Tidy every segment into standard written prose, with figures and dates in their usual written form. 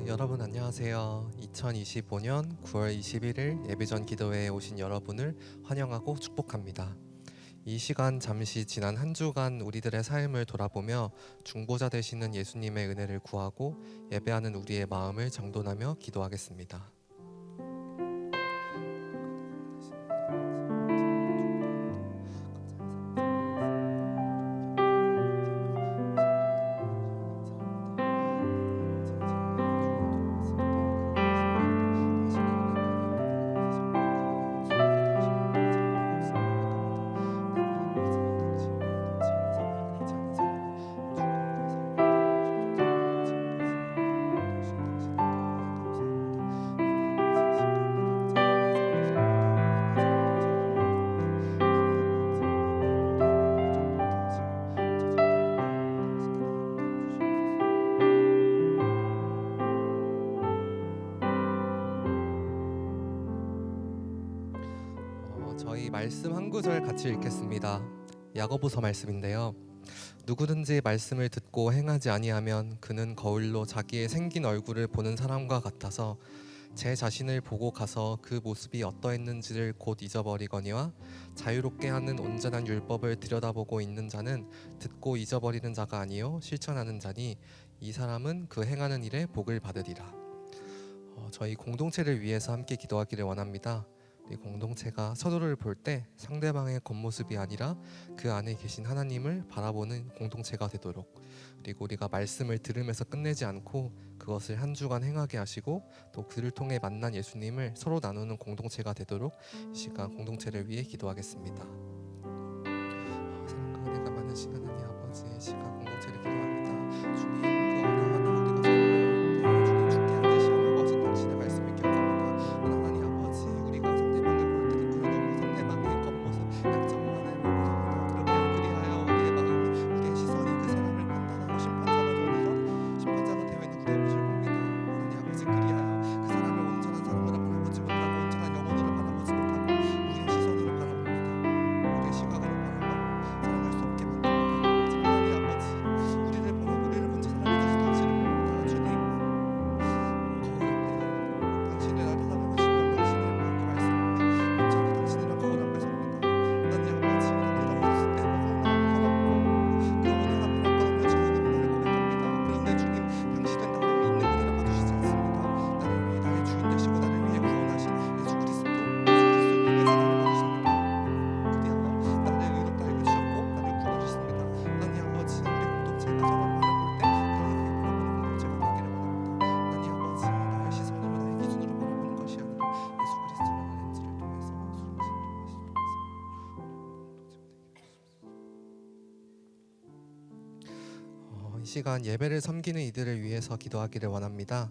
여러분 안녕하세요. 2025년 9월 21일 예배전 기도회에 오신 여러분을 환영하고 축복합니다. 이 시간 잠시 지난 한 주간 우리들의 삶을 돌아보며 중보자 되시는 예수님의 은혜를 구하고 예배하는 우리의 마음을 정돈하며 기도하겠습니다. 저희 말씀 한 구절 같이 읽겠습니다. 야고보서 말씀인데요. 누구든지 말씀을 듣고 행하지 아니하면 그는 거울로 자기의 생긴 얼굴을 보는 사람과 같아서 제 자신을 보고 가서 그 모습이 어떠했는지를 곧 잊어버리거니와 자유롭게 하는 온전한 율법을 들여다보고 있는 자는 듣고 잊어버리는 자가 아니요 실천하는 자니 이 사람은 그 행하는 일에 복을 받으리라. 저희 공동체를 위해서 함께 기도하기를 원합니다. 이 공동체가 서로를 볼 때 상대방의 겉모습이 아니라 그 안에 계신 하나님을 바라보는 공동체가 되도록, 그리고 우리가 말씀을 들으면서 끝내지 않고 그것을 한 주간 행하게 하시고 또 그를 통해 만난 예수님을 서로 나누는 공동체가 되도록 이 시간 공동체를 위해 기도하겠습니다. 사랑과 은혜가 많으신 하나님 아버지, 이 시간 공동체를 기도합니다. 주님, 그 어느 하나 우리가 서로를 볼 때 주님 주께 앉으신 아버지 당신의 말씀을 기억합니다. 하나님 아버지, 우리가 상대방을 볼 때 그 너무 상대방의 겉모습 약점만을 보고서 그리하여 우리의 마음이, 우리의 시선이 그 사람을 판단하고 심판자가 되어 있는 우리의 모습을 봅니다. 하나님 아버지, 그리하여 그 사람을 온전한 사람으로 바라보지 못하고 온전한 영혼으로 바라보지 못하고 우리의 시선으로 바라봅니다. 우리의 시각으로 바라봐 사랑할 수 없게 만듭니다. 하나님 아버지, 우리를 보고 우리를 먼저 사랑해 주신 당신을 봅니다. 주님, 거울 앞에서 당신의 나를 사랑하시는 당신의 그 말씀 온전히 당신이랑 거울 앞에 섭니다. 하나님 아버지, 나를 없었을 때 너무나 서럽고 그 은혜가 바랄 것 없는 주님이 나를 고백합니다. 그런데 주님, 당신은 나를 있는 그대로 봐주시지 않습니다. 나를 위해 나의 주인 되시고 나를 위해 구원하신 예수 그리스도 통해서 나를 봐주십니다. 그리하여 나를 의롭다 여겨주셨고 나를 구원하셨습니다. 하나님 아버지, 우리 공동체가 서로 바라볼 때 그렇게 바라보는 공동체가 되기를 원합니다. 하나님 아버지, 나의 시선으로 나의 기준으로 바라보는 것이 아니라 예수 그리스도라는 렌즈를 통해서 이 시간 예배를 섬기는 이들을 위해서 기도하기를 원합니다.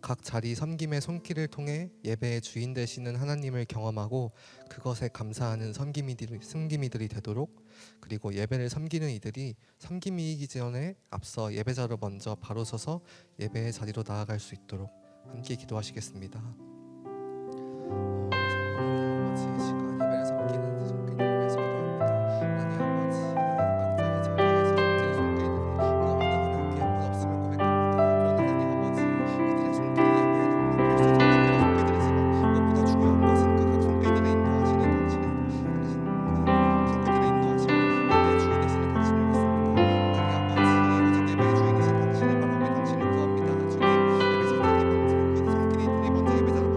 각 자리 섬김의 손길을 통해 예배의 주인 되시는 하나님을 경험하고 그것에 감사하는 섬김이들이 되도록, 그리고 예배를 섬기는 이들이 섬김이 이기 전에 앞서 예배자로 먼저 바로 서서 예배의 자리로 나아갈 수 있도록 함께 기도하시겠습니다. 아버지, 이 시간 예배를 섬기는 손길을 위해서 기도합니다. 하나님 아버지, 각자의 자리에서 각자의 손길들이 그 어느 하나 귀한 분 없음을 고백합니다. 그러나 하나님 아버지, 그들의 손길이 예배에 너무나 필수적인 그런 손길들이지만 무엇보다 중요한 것은 그 각 손길들을 인도하시는 당신의 손길들을 인도하시고 예배의 주인 되시는 당신을 믿습니다. 하나님 아버지, 오직 예배의 주인이신 당신을 바라보며 당신을 구합니다. 주님, 예배자들이 먼저 그 손길이들이 먼저 예배자로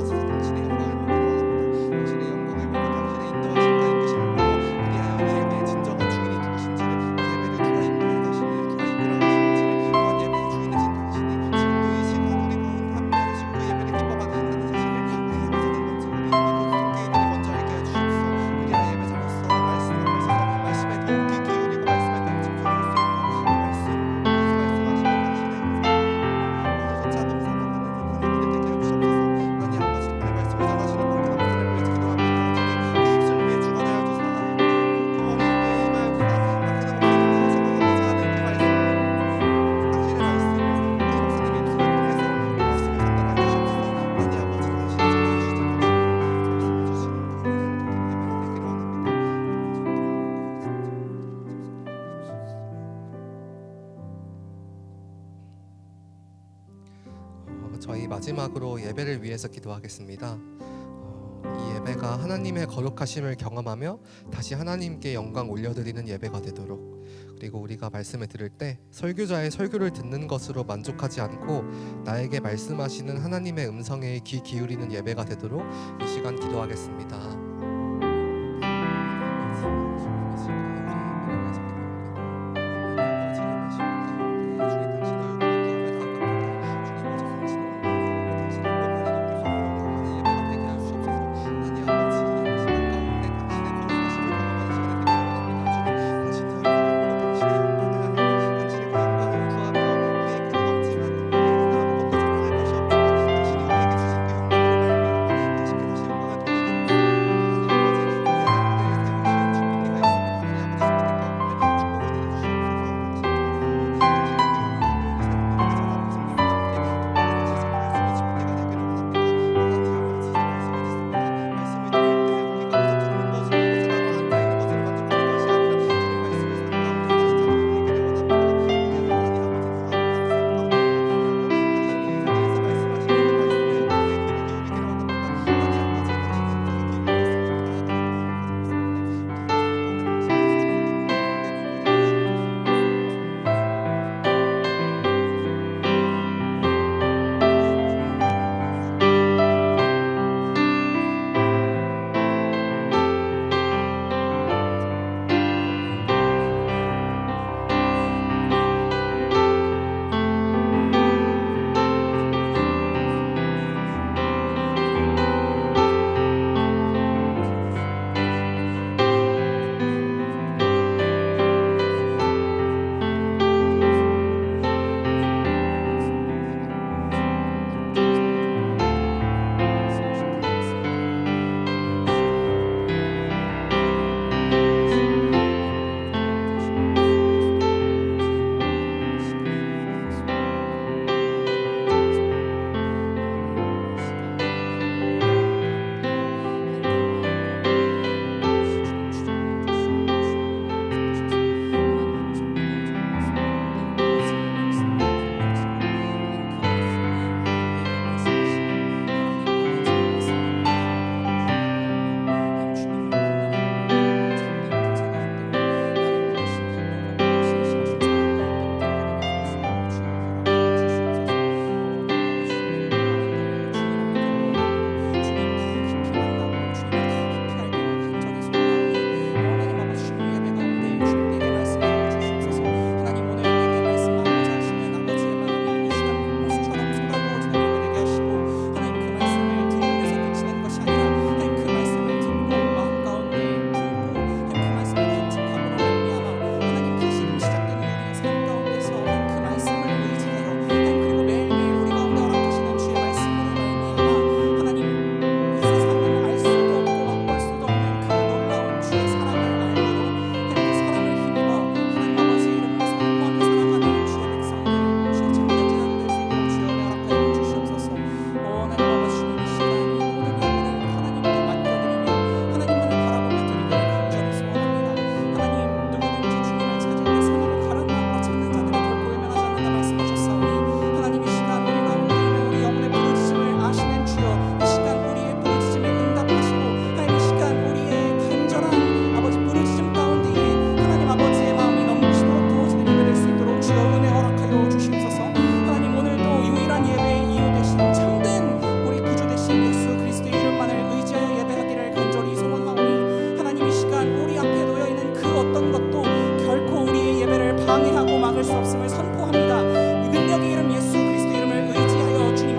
마지막으로 예배를 위해서 기도하겠습니다. 이 예배가 하나님의 거룩하심을 경험하며 다시 하나님께 영광 올려드리는 예배가 되도록, 그리고 우리가 말씀을 들을 때 설교자의 설교를 듣는 것으로 만족하지 않고 나에게 말씀하시는 하나님의 음성에 귀 기울이는 예배가 되도록 이 시간 기도하겠습니다.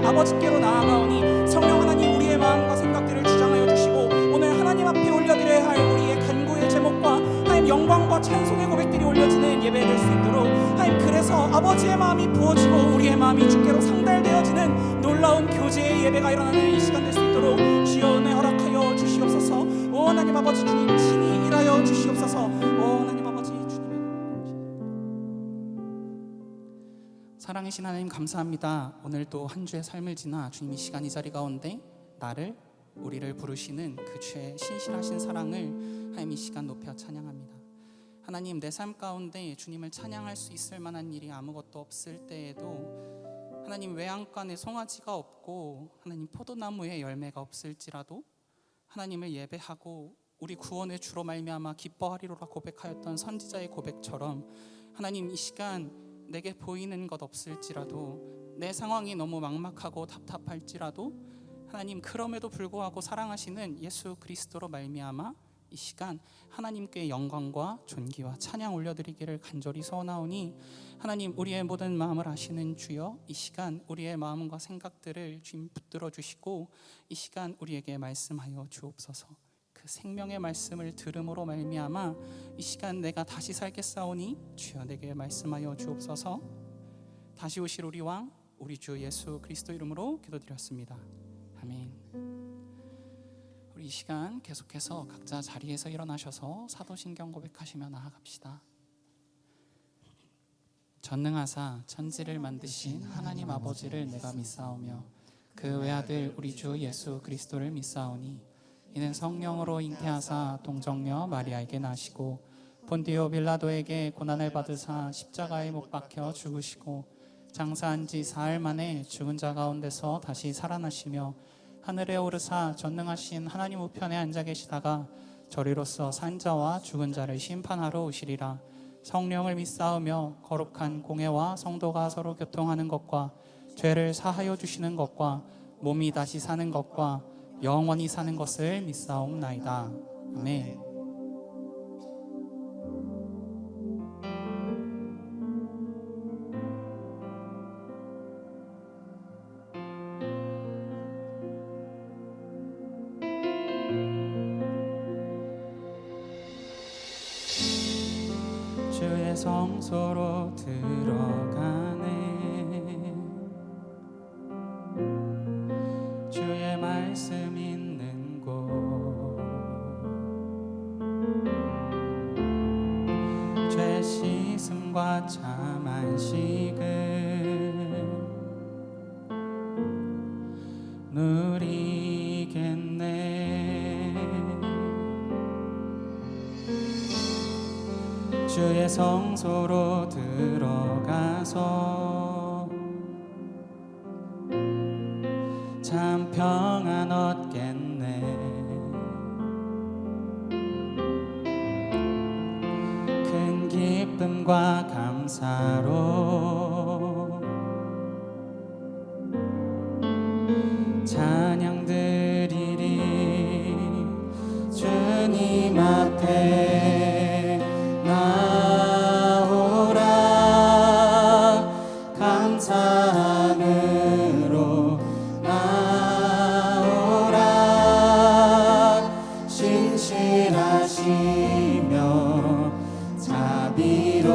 아버지께로 나아가오니 성령 하나님 우리의 마음과 생각들을 주장하여 주시고 오늘 하나님 앞에 올려드려야 할 우리의 간구의 제목과 하나님 영광과 찬송의 고백들이 올려지는 예배 될 수 있도록 하나님 그래서 아버지의 마음이 부어지고 우리의 마음이 주께로 상달되어지는 놀라운 교제의 예배가 일어나는 이 시간 될 수 있도록 주여 은혜 허락하여 주시옵소서. 오 하나님 아버지 주님 친히 일하여 주시옵소서. 오 하나님 아버지 주님 사랑이신 하나님 감사합니다. 오늘 또 한 주의 삶을 지나 주님 이 시간 이 자리 가운데 나를 우리를 부르시는 그 주의 신실하신 사랑을 하나님 이 시간 높여 찬양합니다. 하나님 내 삶 가운데 주님을 찬양할 수 있을 만한 일이 아무것도 없을 때에도 하나님 외양간에 송아지가 없고 하나님 포도나무에 열매가 없을지라도 하나님을 예배하고 우리 구원의 주로 말미암아 기뻐하리로라 고백하였던 선지자의 고백처럼 하나님 이 시간 내게 보이는 것 없을지라도 내 상황이 너무 막막하고 답답할지라도 하나님 그럼에도 불구하고 사랑하시는 예수 그리스도로 말미암아 이 시간 하나님께 영광과 존귀와 찬양 올려드리기를 간절히 소원하오니 하나님 우리의 모든 마음을 아시는 주여 이 시간 우리의 마음과 생각들을 주님 붙들어 주시고 이 시간 우리에게 말씀하여 주옵소서. 그 생명의 말씀을 들음으로 말미암아 이 시간 내가 다시 살겠사오니 주여 내게 말씀하여 주옵소서. 다시 오실 우리 왕 우리 주 예수 그리스도 이름으로 기도드렸습니다. 아멘. 우리 이 시간 계속해서 각자 자리에서 일어나셔서 사도신경 고백하시며 나아갑시다. 전능하사 천지를 만드신 하나님 아버지를 내가 믿사오며 그 외아들 우리 주 예수 그리스도를 믿사오니 이는 성령으로 잉태하사 동정녀 마리아에게 나시고 본디오 빌라도에게 고난을 받으사 십자가에 못 박혀 죽으시고 장사한 지 사흘 만에 죽은 자 가운데서 다시 살아나시며 하늘에 오르사 전능하신 하나님 우편에 앉아 계시다가 저리로서 산 자와 죽은 자를 심판하러 오시리라. 성령을 믿사오며 거룩한 공회와 성도가 서로 교통하는 것과 죄를 사하여 주시는 것과 몸이 다시 사는 것과 영원히 사는 것을 믿사옵나이다. 아멘. 주의 성소로 들어가네. 주의 말씀 있는 곳 죄 씻음과 참 안식을 누리겠네. 주의 성소로 들어가서 참 평안 얻겠네. 큰 기쁨과 감사로 찬양 드리리. 주님 앞에 나오라. 감사함으로 나오라. 신실하시며 자비로우신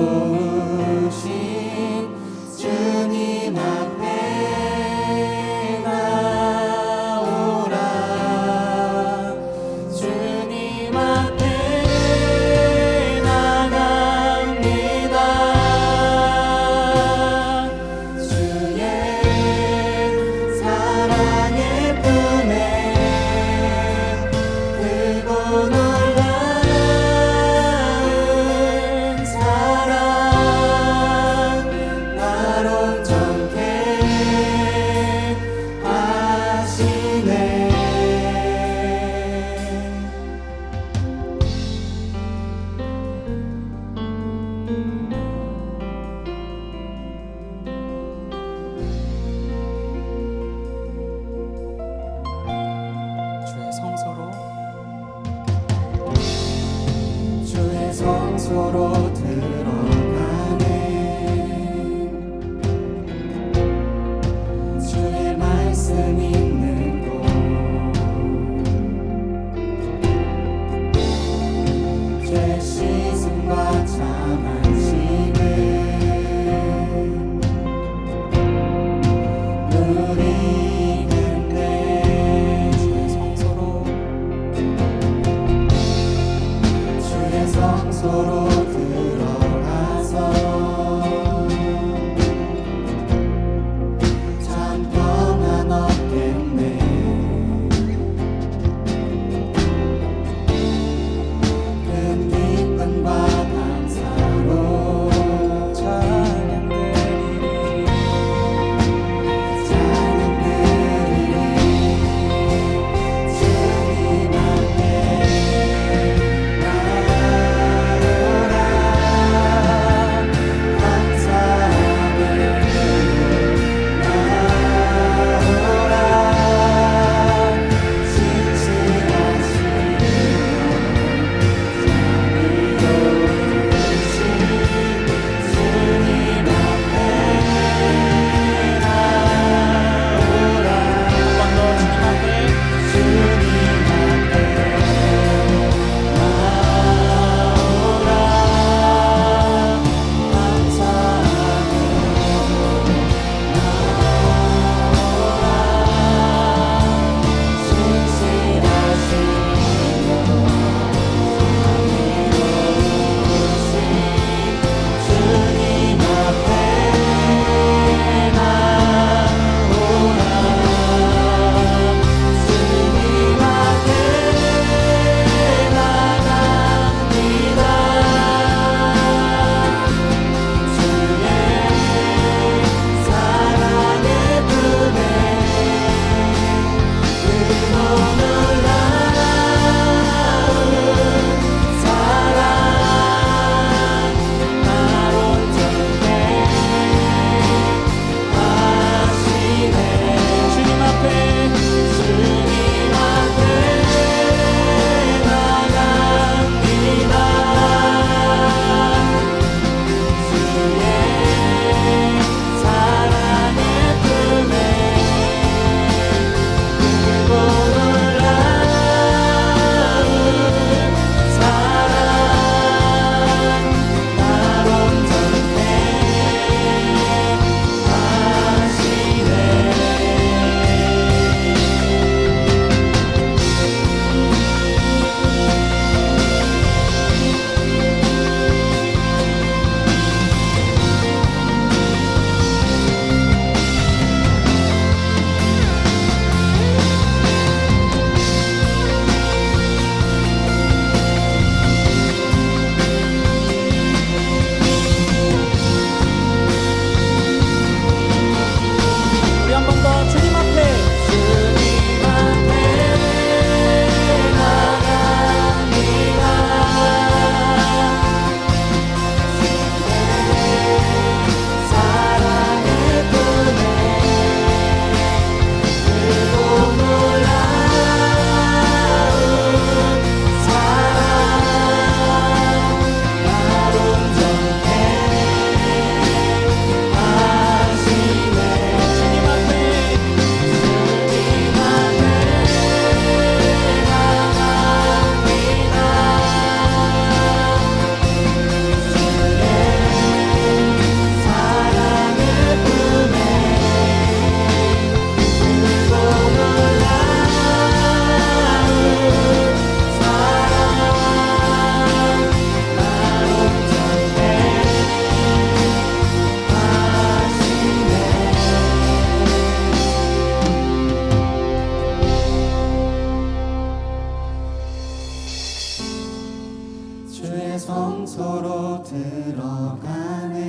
성소로 들어가네.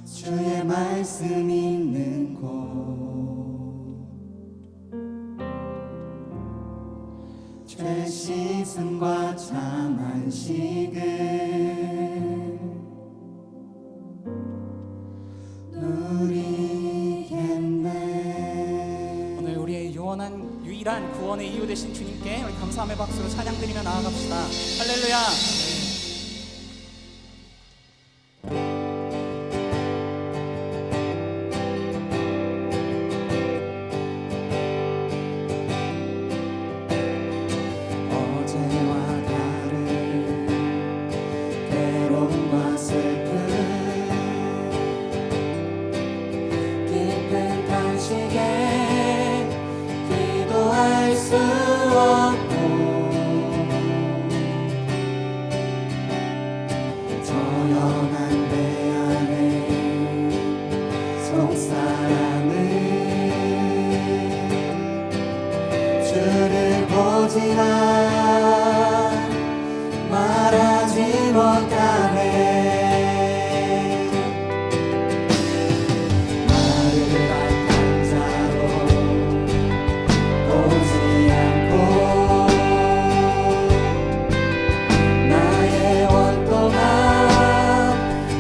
주의 말씀 있는 곳, 죄 씻음과 참 안식을 누리겠네. 오늘 우리의 유일한 구원의 이유 되신 주님께 우리 감사함의 박수로 찬양드리며 나아갑시다. 할렐루야. 어제와 다른 괴로움과 슬픔, 깊은 탄식에 기도할 수 없고 조용한 배 안에 속사람은 주를 보지만 말하지 못하네. 나를 악한 자로 보지 않고 나의 원통함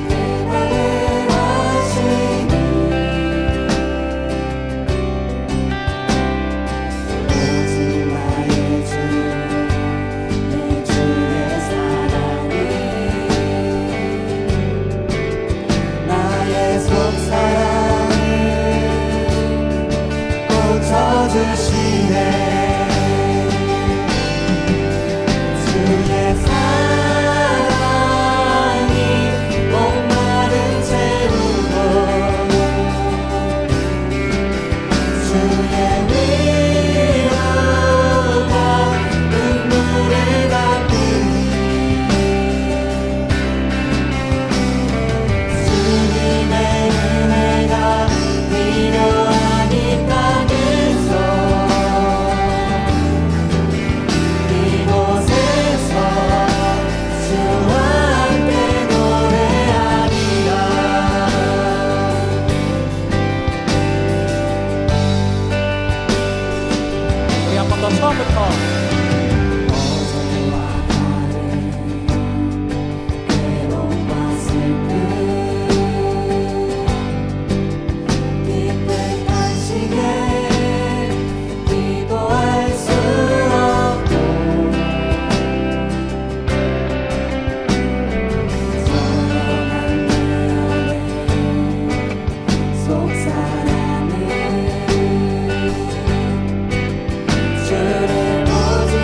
그만을 하시니 오직 나의 주 내 주의 사랑이 나의 속사랑을 고쳐주시네. 주의 사랑이 목마름 채우고 주의 위로가 눈물을 닦으니 주님의 은혜가 필요한 이 땅에서 이곳에서 주와 함께 노래하리라. 우리 한 번 더 처음부터. 어제와 다른 괴로움과 슬픔, 깊은 탄식에 기도할 수 없고 조용한 내 안에 속사람은 주를 보지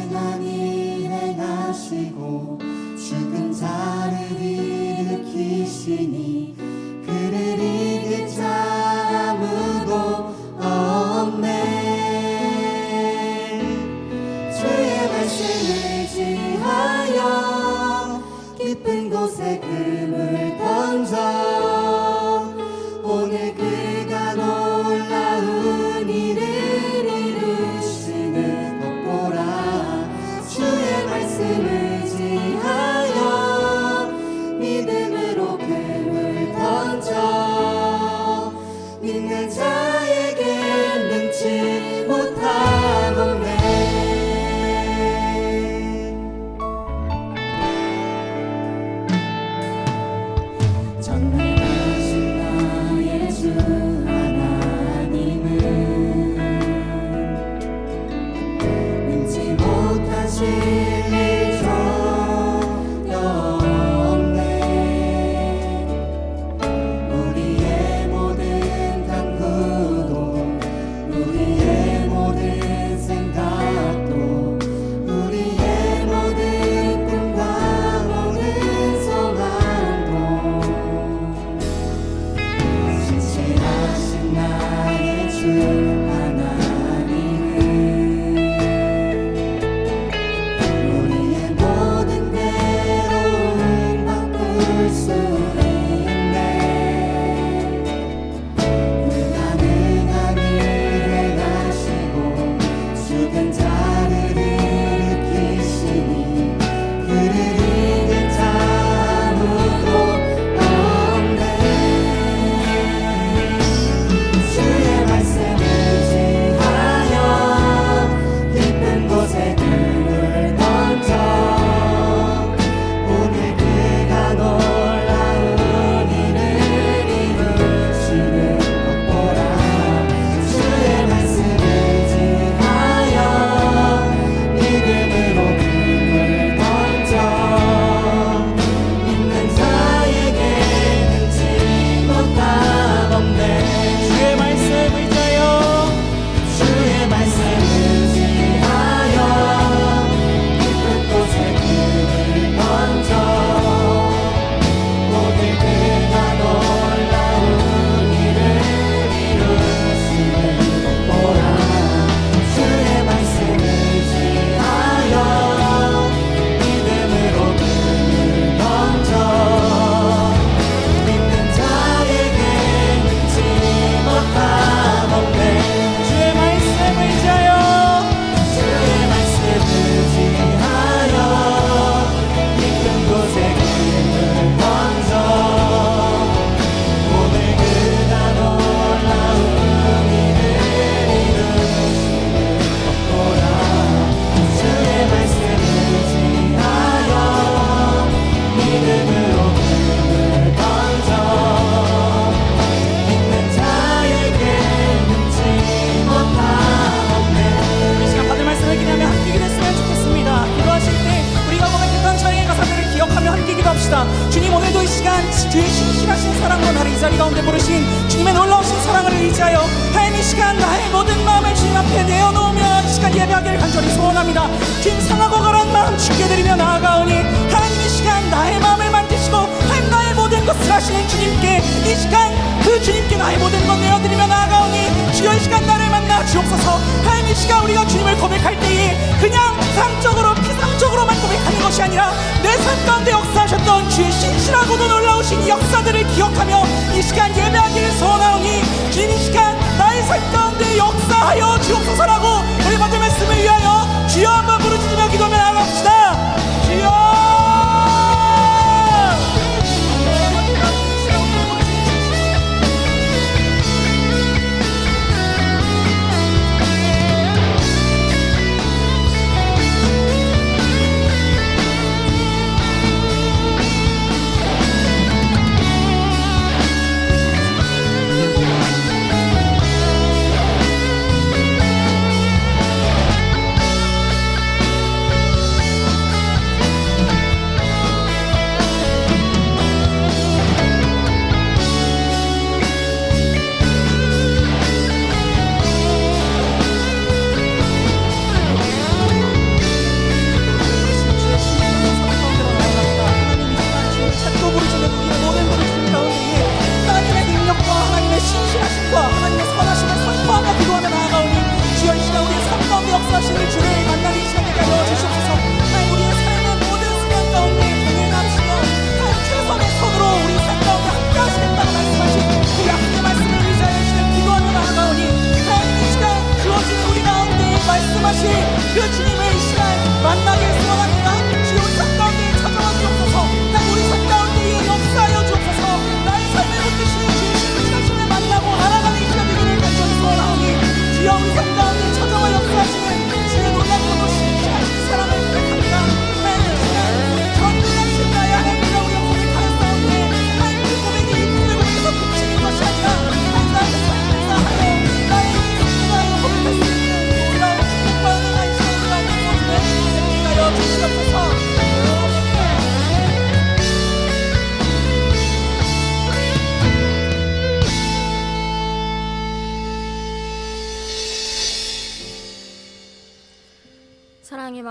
가능한 일 행하시고 죽은 자를 일으키시니 그를 이길 자 아무도 없네. 주의 말씀을 지하여 깊은 곳에 금을 던져 오늘 그가 놀라운 일을 이루시는 것 보라. 주의 말씀을 지하여 믿음으로 금을 던져 믿는 자에게 능치 못하겠네. 전능하신 나의 주 하나님은 능치 못하실 일 전혀 없네. 우리의 모든 간구도 우리의 모든 생각도 우리의 모든 꿈과 모든 소망도 신실하신 나의 주 하나님은 우리의 모든 괴로움 바꿀 수 있네. 불가능한 일을 행하시고 죽은 자를 일으키시니 그를 이길 자 아무도 없네. 주의 말씀을 지하여 깊은 곳에 금을 던져 오늘 그가 놀라운 일을 이루시는 것 보라. 주의 말씀을 지하여 믿음으로 금을 던져 믿는 자에게 능치 못하겠네. 주의 말씀을 지하여 주의 말씀을 지하여 깊은 곳에 금을 던져 오늘 그가 놀라운 일을 이루시는 것 보라. 주의 말씀을 지하여 믿음으로 금을 던져 믿는 자에게 능치 못하겠네. 주의 말씀을 지하여 주의 말씀을 지하여 깊은 곳에 금을 던져 오늘 그가 놀라운 일을 이루시는 것 보라. 주의 말씀을 지하여 믿음으로 금을 던져 믿는 자에게 능치 못하겠네. 이 시간 받은 말씀을 기대하며 함께 기도했으면 좋겠습니다. 기도하실 때 우리가 고백했던 찬양의 가사들을 기억하며 함께 기도합시다. 주님, 오늘도 이 시간 주의 신실하신 사랑으로 나를 이 자리 가운데 부르신 주님의 놀라우신 사랑을 의지하여 하나님 이 시간 나의 모든 마음을 주님 앞에 내어놓으며 이 시간 예배하기를 간절히 소원합니다. 주님, 상하고 가라한 마음 주께 드리며 나아가오니 하나님 이 시간 나의 마음을 만드시고 하나님 나의 모든 것을 하시는 주님께 이 시간 그 주님께 나의 모든 것 내어드리며 나아가오니 주여 이 시간 나를 만나 주옵소서. 하나님 이 시간 우리가 주님을 고백할 때에 그냥 상적으로 피상적으로만 고백하는 것이 아니라 내 삶 가운데 역사하셨던 주의 신실하고도 놀라우신 이 역사들을 기억하며 이 시간 예배하기를 소원하오니 주님 이 시간 나의 삶 가운데 역사하여 주옵소서라고 우리 받은 말씀을 위하여 주여 한번 부르짖으며 기도하며 나아갑시다. 주여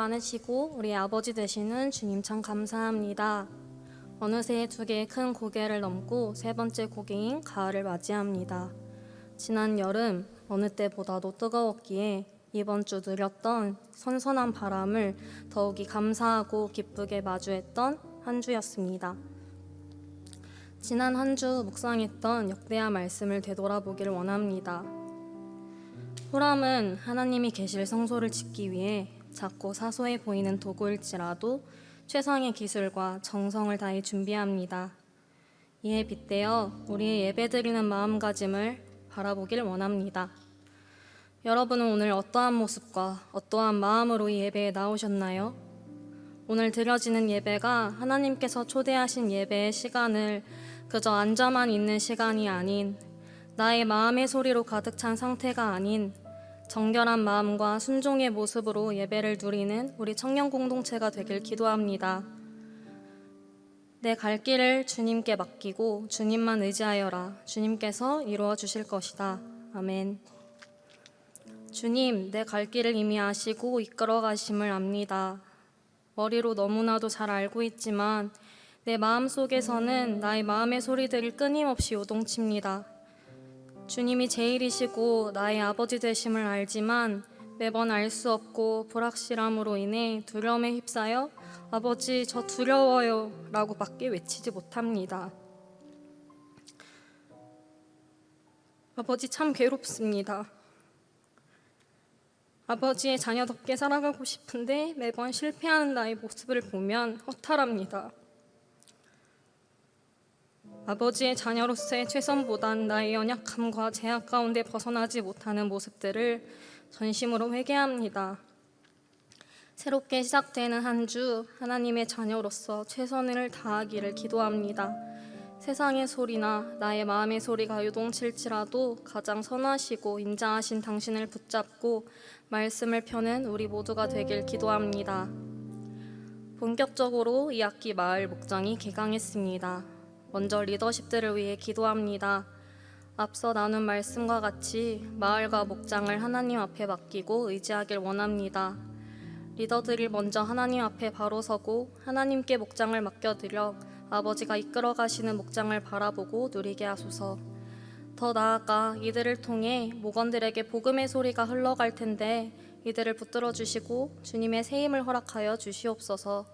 많으시고 우리 아버지 되시는 주님 참 감사합니다. 어느새 2개의 큰 고개를 넘고 3번째 고개인 가을을 맞이합니다. 지난 여름 어느 때보다도 뜨거웠기에 이번 주 누렸던 선선한 바람을 더욱이 감사하고 기쁘게 마주했던 한 주였습니다. 지난 한 주 묵상했던 역대하 말씀을 되돌아보기를 원합니다. 후람은 하나님이 계실 성소를 짓기 위해 작고 사소해 보이는 도구일지라도 최상의 기술과 정성을 다해 준비합니다. 이에 빗대어 우리의 예배드리는 마음가짐을 바라보길 원합니다. 여러분은 오늘 어떠한 모습과 어떠한 마음으로 이 예배에 나오셨나요? 오늘 드려지는 예배가 하나님께서 초대하신 예배의 시간을 그저 앉아만 있는 시간이 아닌 나의 마음의 소리로 가득 찬 상태가 아닌 정결한 마음과 순종의 모습으로 예배를 누리는 우리 청년 공동체가 되길 기도합니다. 내 갈 길을 주님께 맡기고 주님만 의지하여라. 주님께서 이루어 주실 것이다. 아멘. 주님, 내 갈 길을 이미 아시고 이끌어 가심을 압니다. 머리로 너무나도 잘 알고 있지만 내 마음 속에서는 나의 마음의 소리들이 끊임없이 요동칩니다. 주님이 제일이시고 나의 아버지 되심을 알지만 매번 알 수 없고 불확실함으로 인해 두려움에 휩싸여 아버지 저 두려워요 라고 밖에 외치지 못합니다. 아버지 참 괴롭습니다. 아버지의 자녀답게 살아가고 싶은데 매번 실패하는 나의 모습을 보면 허탈합니다. 아버지의 자녀로서의 최선보단 나의 연약함과 제약 가운데 벗어나지 못하는 모습들을 전심으로 회개합니다. 새롭게 시작되는 한 주 하나님의 자녀로서 최선을 다하기를 기도합니다. 세상의 소리나 나의 마음의 소리가 요동칠지라도 가장 선하시고 인자하신 당신을 붙잡고 말씀을 펴는 우리 모두가 되길 기도합니다. 본격적으로 이 학기 마을 목장이 개강했습니다. 먼저 리더십들을 위해 기도합니다. 앞서 나눈 말씀과 같이 마을과 목장을 하나님 앞에 맡기고 의지하길 원합니다. 리더들이 먼저 하나님 앞에 바로 서고 하나님께 목장을 맡겨드려 아버지가 이끌어 가시는 목장을 바라보고 누리게 하소서. 더 나아가 이들을 통해 목원들에게 복음의 소리가 흘러갈 텐데 이들을 붙들어 주시고 주님의 새 힘을 허락하여 주시옵소서.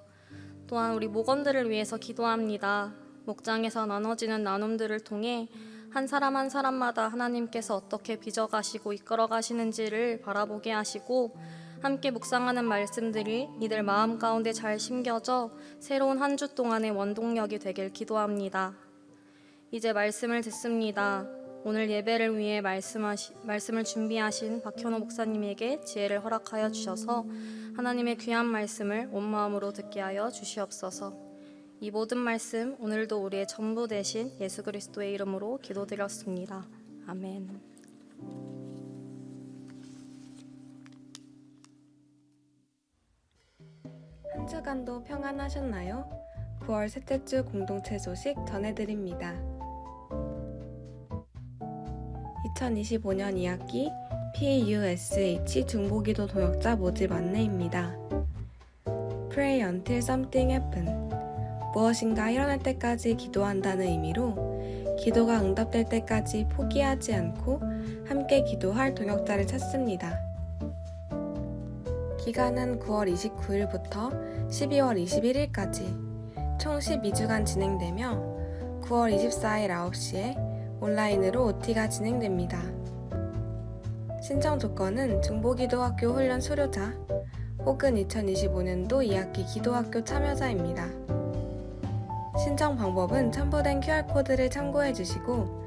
또한 우리 목원들을 위해서 기도합니다. 목장에서 나눠지는 나눔들을 통해 한 사람 한 사람마다 하나님께서 어떻게 빚어가시고 이끌어가시는지를 바라보게 하시고 함께 묵상하는 말씀들이 이들 마음 가운데 잘 심겨져 새로운 한 주 동안의 원동력이 되길 기도합니다. 이제 말씀을 듣습니다. 오늘 예배를 위해 말씀을 준비하신 박현호 목사님에게 지혜를 허락하여 주셔서 하나님의 귀한 말씀을 온 마음으로 듣게 하여 주시옵소서. 이 모든 말씀 오늘도 우리의 전부 되신 예수 그리스도의 이름으로 기도드렸습니다. 아멘. 한 주간도 평안하셨나요? 9월 셋째 주 공동체 소식 전해드립니다. 2025년 2학기 PUSH 중보기도 동역자 모집 안내입니다. Pray until something happen. 무엇인가 일어날 때까지 기도한다는 의미로 기도가 응답될 때까지 포기하지 않고 함께 기도할 동역자를 찾습니다. 기간은 9월 29일부터 12월 21일까지 총 12주간 진행되며 9월 24일 9시에 온라인으로 OT가 진행됩니다. 신청 조건은 중보기도학교 훈련 수료자 혹은 2025년도 2학기 기도학교 참여자입니다. 신청 방법은 첨부된 QR코드를 참고해 주시고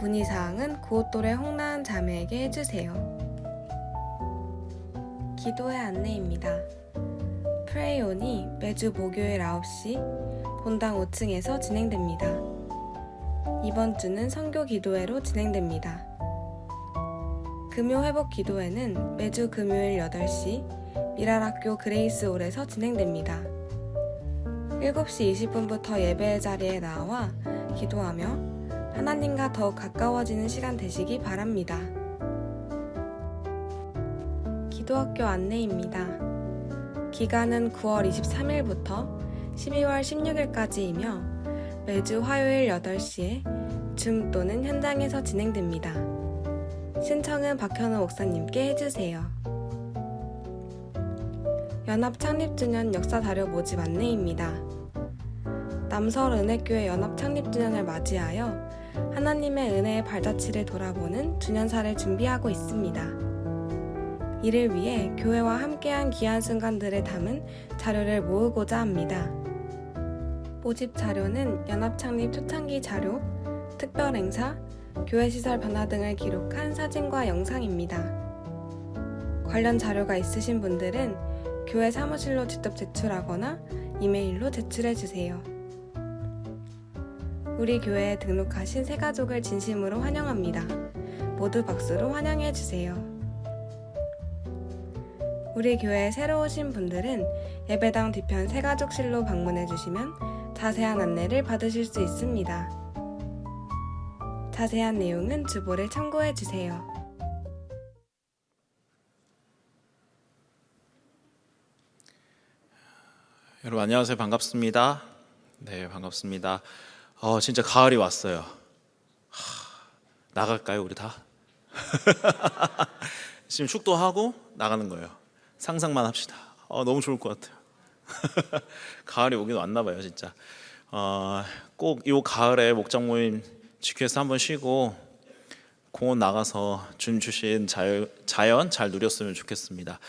문의사항은 구호똘의 홍나은 자매에게 해주세요. 기도의 안내입니다. 프레이온이 매주 목요일 9시 본당 5층에서 진행됩니다. 이번 주는 선교 기도회로 진행됩니다. 금요 회복 기도회는 매주 금요일 8시 미랄학교 그레이스홀에서 진행됩니다. 7시 20분부터 예배의 자리에 나와 기도하며 하나님과 더욱 가까워지는 시간 되시기 바랍니다. 기도학교 안내입니다. 기간은 9월 23일부터 12월 16일까지이며 매주 화요일 8시에 줌 또는 현장에서 진행됩니다. 신청은 박현우 목사님께 해주세요. 연합 창립주년 역사자료 모집 안내입니다. 남설은혜교회 연합 창립주년을 맞이하여 하나님의 은혜의 발자취를 돌아보는 주년사를 준비하고 있습니다. 이를 위해 교회와 함께한 귀한 순간들을 담은 자료를 모으고자 합니다. 모집 자료는 연합 창립 초창기 자료, 특별 행사, 교회 시설 변화 등을 기록한 사진과 영상입니다. 관련 자료가 있으신 분들은 교회 사무실로 직접 제출하거나 이메일로 제출해 주세요. 우리 교회에 등록하신 새 가족을 진심으로 환영합니다. 모두 박수로 환영해 주세요. 우리 교회에 새로 오신 분들은 예배당 뒤편 새가족실로 방문해 주시면 자세한 안내를 받으실 수 있습니다. 자세한 내용은 주보를 참고해 주세요. 여러분 안녕하세요. 반갑습니다. 네, 반갑습니다. 진짜 가을이 왔어요. 나갈까요, 우리 다? 지금 축도하고 나가는 거예요. 상상만 합시다. 너무 좋을 것 같아요. 가을이 오긴 왔나 봐요, 진짜. 꼭 이 가을에 목장 모임 지켜서 한번 쉬고 공원 나가서 준 주신 자연 잘 누렸으면 좋겠습니다.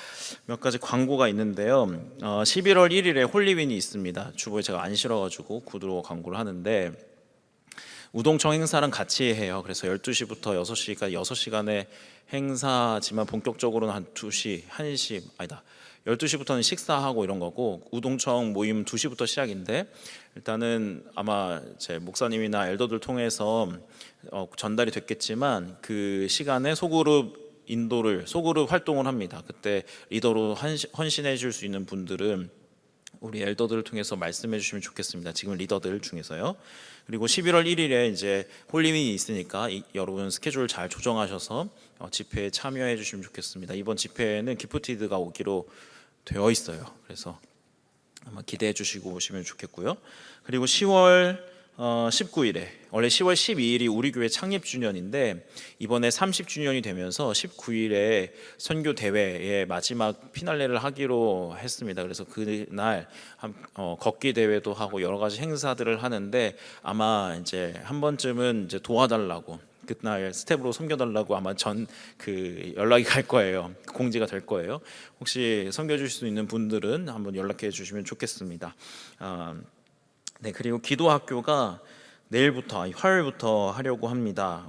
몇 가지 광고가 있는데요. 11월 1일에 홀리윈이 있습니다. 주보에 제가 안 실어가지고 구두로 광고를 하는데 우동청 행사랑 같이 해요. 그래서 12시부터 6시까지 6시간의 행사지만 본격적으로는 한 2시, 1시 아니다. 12시부터는 식사하고 이런 거고 우동청 모임 2시부터 시작인데 일단은 아마 제 목사님이나 엘더들 통해서 전달이 됐겠지만 그 시간에 소그룹 활동을 합니다. 그때 리더로 헌신해 줄 수 있는 분들은 우리 엘더들을 통해서 말씀해 주시면 좋겠습니다. 지금 리더들 중에서요. 그리고 11월 1일에 이제 홀리윈이 있으니까 여러분 스케줄 잘 조정하셔서 집회에 참여해 주시면 좋겠습니다. 이번 집회에는 기프티드가 오기로 되어 있어요. 그래서 아마 기대해 주시고 오시면 좋겠고요. 그리고 10월 19일에 원래 10월 12일이 우리 교회 창립 주년인데 이번에 30주년이 되면서 19일에 선교 대회의 마지막 피날레를 하기로 했습니다. 그래서 그날 걷기 대회도 하고 여러 가지 행사들을 하는데 아마 이제 한 번쯤은 이제 도와달라고 그날 스텝으로 섬겨달라고 아마 연락이 갈 거예요. 공지가 될 거예요. 혹시 섬겨주실 수 있는 분들은 한번 연락해 주시면 좋겠습니다. 네, 그리고 기도학교가 내일부터 화요일부터 하려고 합니다.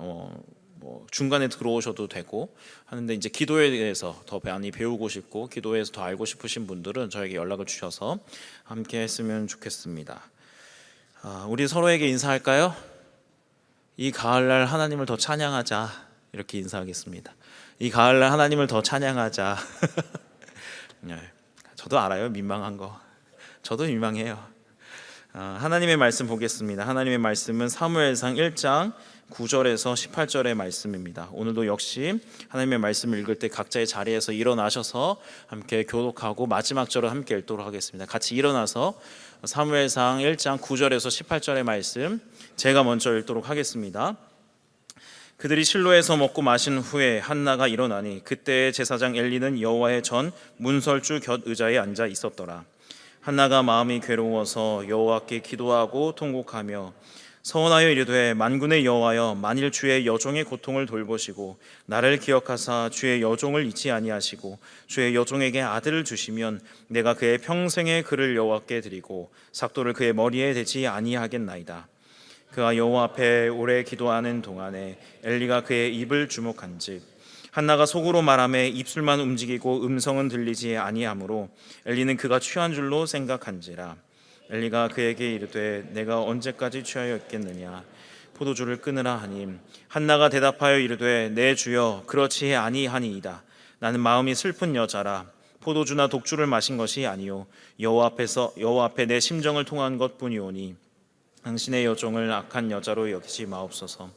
중간에 들어오셔도 되고 하는데 이제 기도에 대해서 더 많이 배우고 싶고 기도에서 더 알고 싶으신 분들은 저에게 연락을 주셔서 함께 했으면 좋겠습니다. 우리 서로에게 인사할까요? 이 가을날 하나님을 더 찬양하자 이렇게 인사하겠습니다. 이 가을날 하나님을 더 찬양하자. 네, 저도 알아요, 민망한 거. 저도 민망해요. 하나님의 말씀 보겠습니다. 하나님의 말씀은 사무엘상 1장 9절에서 18절의 말씀입니다. 오늘도 역시 하나님의 말씀을 읽을 때 각자의 자리에서 일어나셔서 함께 교독하고 마지막 절을 함께 읽도록 하겠습니다. 같이 일어나서 사무엘상 1장 9절에서 18절의 말씀 제가 먼저 읽도록 하겠습니다. 그들이 실로에서 먹고 마신 후에 한나가 일어나니 그때 제사장 엘리는 여호와의 전 문설주 곁 의자에 앉아 있었더라. 한나가 마음이 괴로워서 여호와께 기도하고 통곡하며 서원하여 이르되 만군의 여호와여 만일 주의 여종의 고통을 돌보시고 나를 기억하사 주의 여종을 잊지 아니하시고 주의 여종에게 아들을 주시면 내가 그의 평생의 그를 여호와께 드리고 삭도를 그의 머리에 대지 아니하겠나이다. 그가 여호와 앞에 오래 기도하는 동안에 엘리가 그의 입을 주목한즉 한나가 속으로 말하며 입술만 움직이고 음성은 들리지 아니하므로 엘리는 그가 취한 줄로 생각한지라. 엘리가 그에게 이르되 내가 언제까지 취하여 있겠느냐 포도주를 끊으라 하니 한나가 대답하여 이르되 내 주여 그렇지 아니하니이다. 나는 마음이 슬픈 여자라 포도주나 독주를 마신 것이 아니요 여호와 앞에 내 심정을 통한 것뿐이오니 당신의 여종을 악한 여자로 여기지 마옵소서.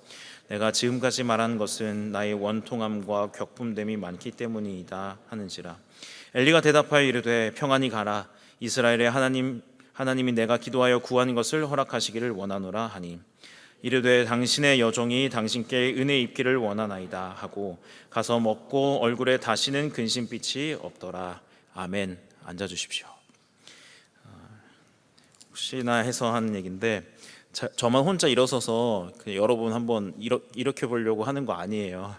내가 지금까지 말한 것은 나의 원통함과 격분됨이 많기 때문이다 하는지라. 엘리가 대답하여 이르되 평안히 가라. 이스라엘의 하나님이 내가 기도하여 구한 것을 허락하시기를 원하노라 하니 이르되 당신의 여종이 당신께 은혜 입기를 원하나이다 하고 가서 먹고 얼굴에 다시는 근심빛이 없더라. 아멘. 앉아 주십시오. 혹시나 해서 하는 얘기인데 저만 혼자 일어서서 여러분 한번 일으켜 보려고 하는 거 아니에요.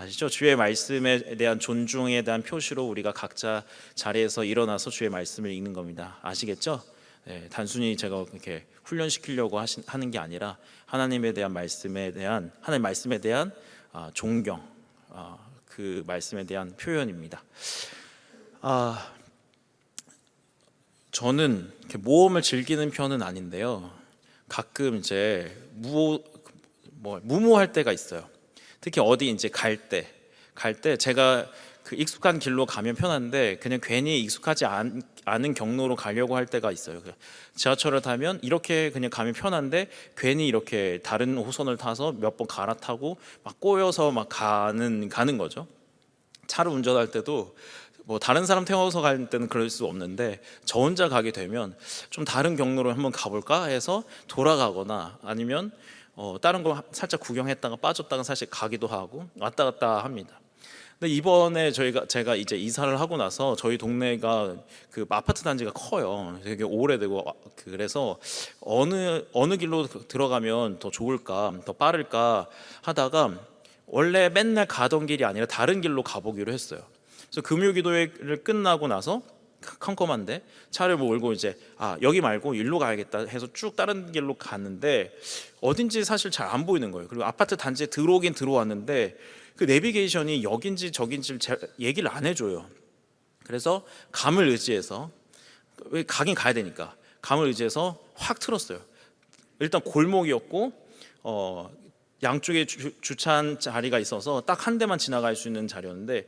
아시죠? 주의 말씀에 대한 존중에 대한 표시로 우리가 각자 자리에서 일어나서 주의 말씀을 읽는 겁니다. 아시겠죠? 네, 단순히 제가 이렇게 훈련시키려고 하는 게 아니라 하나님 말씀에 대한 존경, 그 말씀에 대한 표현입니다. 저는 이렇게 모험을 즐기는 편은 아닌데요. 가끔 이제 무모할 때가 있어요. 특히 어디 이제 갈 때 제가 그 익숙한 길로 가면 편한데 그냥 괜히 익숙하지 않은 경로로 가려고 할 때가 있어요. 지하철을 타면 이렇게 그냥 가면 편한데 괜히 이렇게 다른 호선을 타서 몇 번 갈아타고 막 꼬여서 막 가는 거죠. 차를 운전할 때도 뭐 다른 사람 태워서 갈 때는 그럴 수 없는데 저 혼자 가게 되면 좀 다른 경로로 한번 가볼까 해서 돌아가거나 아니면 다른 거 살짝 구경했다가 빠졌다가 사실 가기도 하고 왔다 갔다 합니다. 근데 이번에 제가 이제 이사를 하고 나서 저희 동네가 그 아파트 단지가 커요. 되게 오래되고 그래서 어느 길로 들어가면 더 좋을까, 더 빠를까 하다가 원래 맨날 가던 길이 아니라 다른 길로 가보기로 했어요. 그래서 금요 기도회를 끝나고 나서 컴컴한데 차를 몰고 이제 여기 말고 일로 가야겠다 해서 쭉 다른 길로 갔는데 어딘지 사실 잘 안 보이는 거예요. 그리고 아파트 단지에 들어오긴 들어왔는데 그 내비게이션이 여긴지 저긴지 얘기를 안 해줘요. 그래서 감을 의지해서 가긴 가야 되니까 감을 의지해서 확 틀었어요. 일단 골목이었고 양쪽에 주차한 자리가 있어서 딱 한 대만 지나갈 수 있는 자리였는데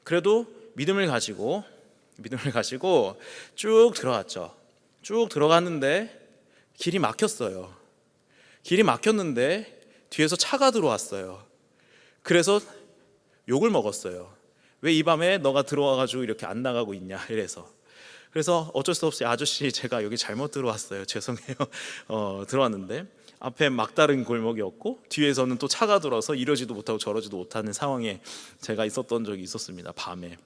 그래도 믿음을 가지고 쭉 들어갔죠. 쭉 들어갔는데 길이 막혔어요. 길이 막혔는데 뒤에서 차가 들어왔어요. 그래서 욕을 먹었어요. 왜 이 밤에 너가 들어와가지고 이렇게 안 나가고 있냐 이래서. 그래서 어쩔 수 없이 아저씨 제가 여기 잘못 들어왔어요. 죄송해요. 들어왔는데 앞에 막다른 골목이었고 뒤에서는 또 차가 들어와서 이러지도 못하고 저러지도 못하는 상황에 제가 있었던 적이 있었습니다. 밤에.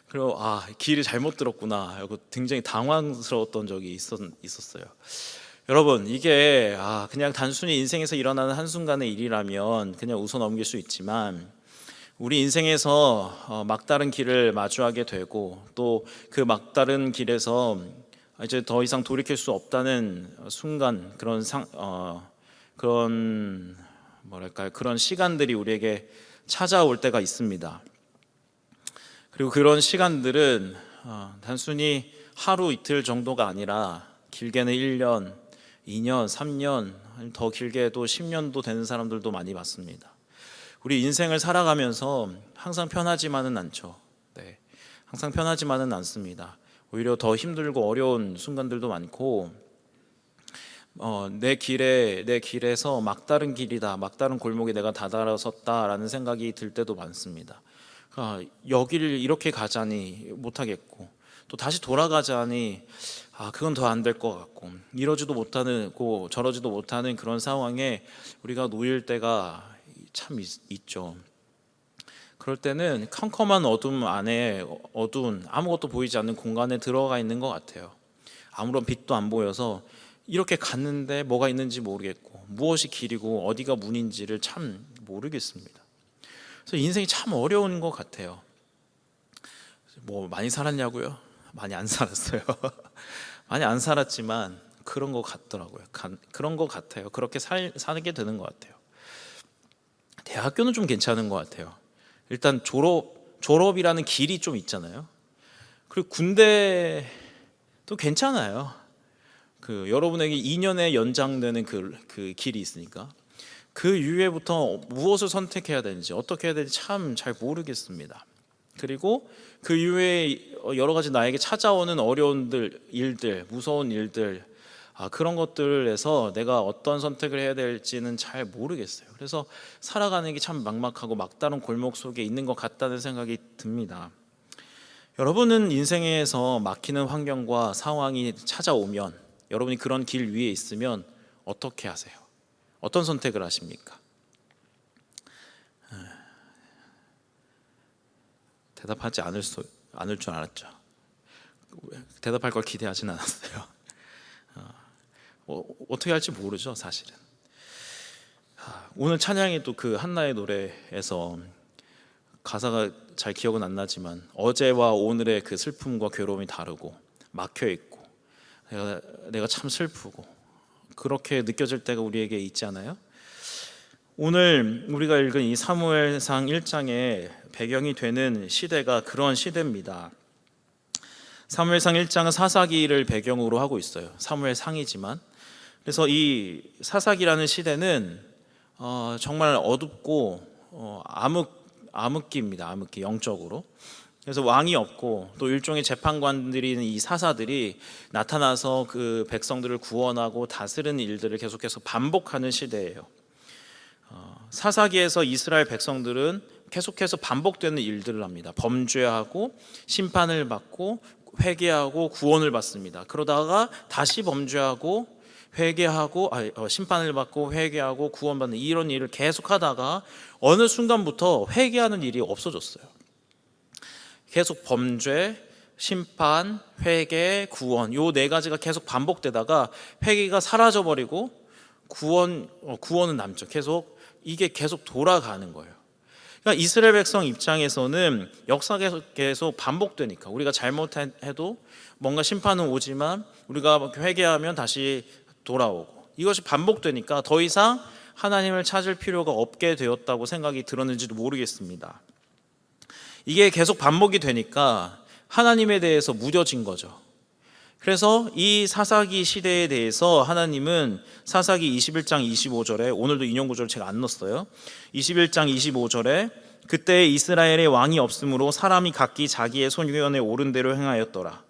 그리고 길을 잘못 들었구나 하고 굉장히 당황스러웠던 적이 있었어요. 여러분 이게 그냥 단순히 인생에서 일어나는 한순간의 일이라면 그냥 웃어 넘길 수 있지만 우리 인생에서 막다른 길을 마주하게 되고 또 그 막다른 길에서 이제 더 이상 돌이킬 수 없다는 순간 그런 시간들이 우리에게 찾아올 때가 있습니다. 그리고 그런 시간들은 단순히 하루 이틀 정도가 아니라 길게는 1년, 2년, 3년, 더 길게도 10년도 되는 사람들도 많이 봤습니다. 우리 인생을 살아가면서 항상 편하지만은 않죠. 네, 항상 편하지만은 않습니다. 오히려 더 힘들고 어려운 순간들도 많고 내 길에서 막다른 길이다, 막다른 골목에 내가 다다랐었다라는 생각이 들 때도 많습니다. 여기를 이렇게 가자니 못하겠고 또 다시 돌아가자니 그건 더 안 될 것 같고 이러지도 못하고 저러지도 못하는 그런 상황에 우리가 놓일 때가 참 있죠. 그럴 때는 컴컴한 어둠 안에 어두운 아무것도 보이지 않는 공간에 들어가 있는 것 같아요. 아무런 빛도 안 보여서 이렇게 갔는데 뭐가 있는지 모르겠고 무엇이 길이고 어디가 문인지를 참 모르겠습니다. 그래서 인생이 참 어려운 것 같아요. 많이 살았냐고요? 많이 안 살았어요. 많이 안 살았지만 그런 것 같더라고요. 그런 것 같아요. 그렇게 살게 되는 것 같아요. 대학교는 좀 괜찮은 것 같아요. 일단 졸업이라는 길이 좀 있잖아요. 그리고 군대도 괜찮아요. 여러분에게 2년에 연장되는 그 길이 있으니까 그 이후에부터 무엇을 선택해야 되는지 어떻게 해야 되는지 참 잘 모르겠습니다. 그리고 그 이후에 여러 가지 나에게 찾아오는 어려운 일들, 무서운 일들 그런 것들에서 내가 어떤 선택을 해야 될지는 잘 모르겠어요. 그래서 살아가는 게 참 막막하고 막다른 골목 속에 있는 것 같다는 생각이 듭니다. 여러분은 인생에서 막히는 환경과 상황이 찾아오면, 여러분이 그런 길 위에 있으면 어떻게 하세요? 어떤 선택을 하십니까? 대답하지 않을 줄 알았죠. 대답할 걸 기대하진 않았어요. 어떻게 할지 모르죠, 사실은. 오늘 찬양이 또 그 한나의 노래에서 가사가 잘 기억은 안 나지만 어제와 오늘의 그 슬픔과 괴로움이 다르고 막혀 있고 내가 참 슬프고 그렇게 느껴질 때가 우리에게 있지 않아요? 오늘 우리가 읽은 이 사무엘상 1장의 배경이 되는 시대가 그런 시대입니다. 사무엘상 1장은 사사기를 배경으로 하고 있어요. 사무엘상이지만. 그래서 이 사사기라는 시대는 정말 어둡고 암흑기입니다. 암흑기, 영적으로. 그래서 왕이 없고 또 일종의 재판관들인 이 사사들이 나타나서 그 백성들을 구원하고 다스리는 일들을 계속해서 반복하는 시대예요. 사사기에서 이스라엘 백성들은 계속해서 반복되는 일들을 합니다. 범죄하고 심판을 받고 회개하고 구원을 받습니다. 그러다가 다시 범죄하고 회개하고 심판을 받고 회개하고 구원받는 이런 일을 계속하다가 어느 순간부터 회개하는 일이 없어졌어요. 계속 범죄, 심판, 회개, 구원, 요 네 가지가 계속 반복되다가 회개가 사라져버리고 구원은 남죠. 이게 계속 돌아가는 거예요. 그러니까 이스라엘 백성 입장에서는 역사가 계속 반복되니까 우리가 잘못해도 뭔가 심판은 오지만 우리가 회개하면 다시 돌아오고 이것이 반복되니까 더 이상 하나님을 찾을 필요가 없게 되었다고 생각이 들었는지도 모르겠습니다. 이게 계속 반복이 되니까 하나님에 대해서 무뎌진 거죠. 그래서 이 사사기 시대에 대해서 하나님은 사사기 21장 25절에 오늘도 인용 구절을 제가 안 넣었어요. 21장 25절에 그때 이스라엘에 왕이 없으므로 사람이 각기 자기의 소견에 옳은 대로 행하였더라.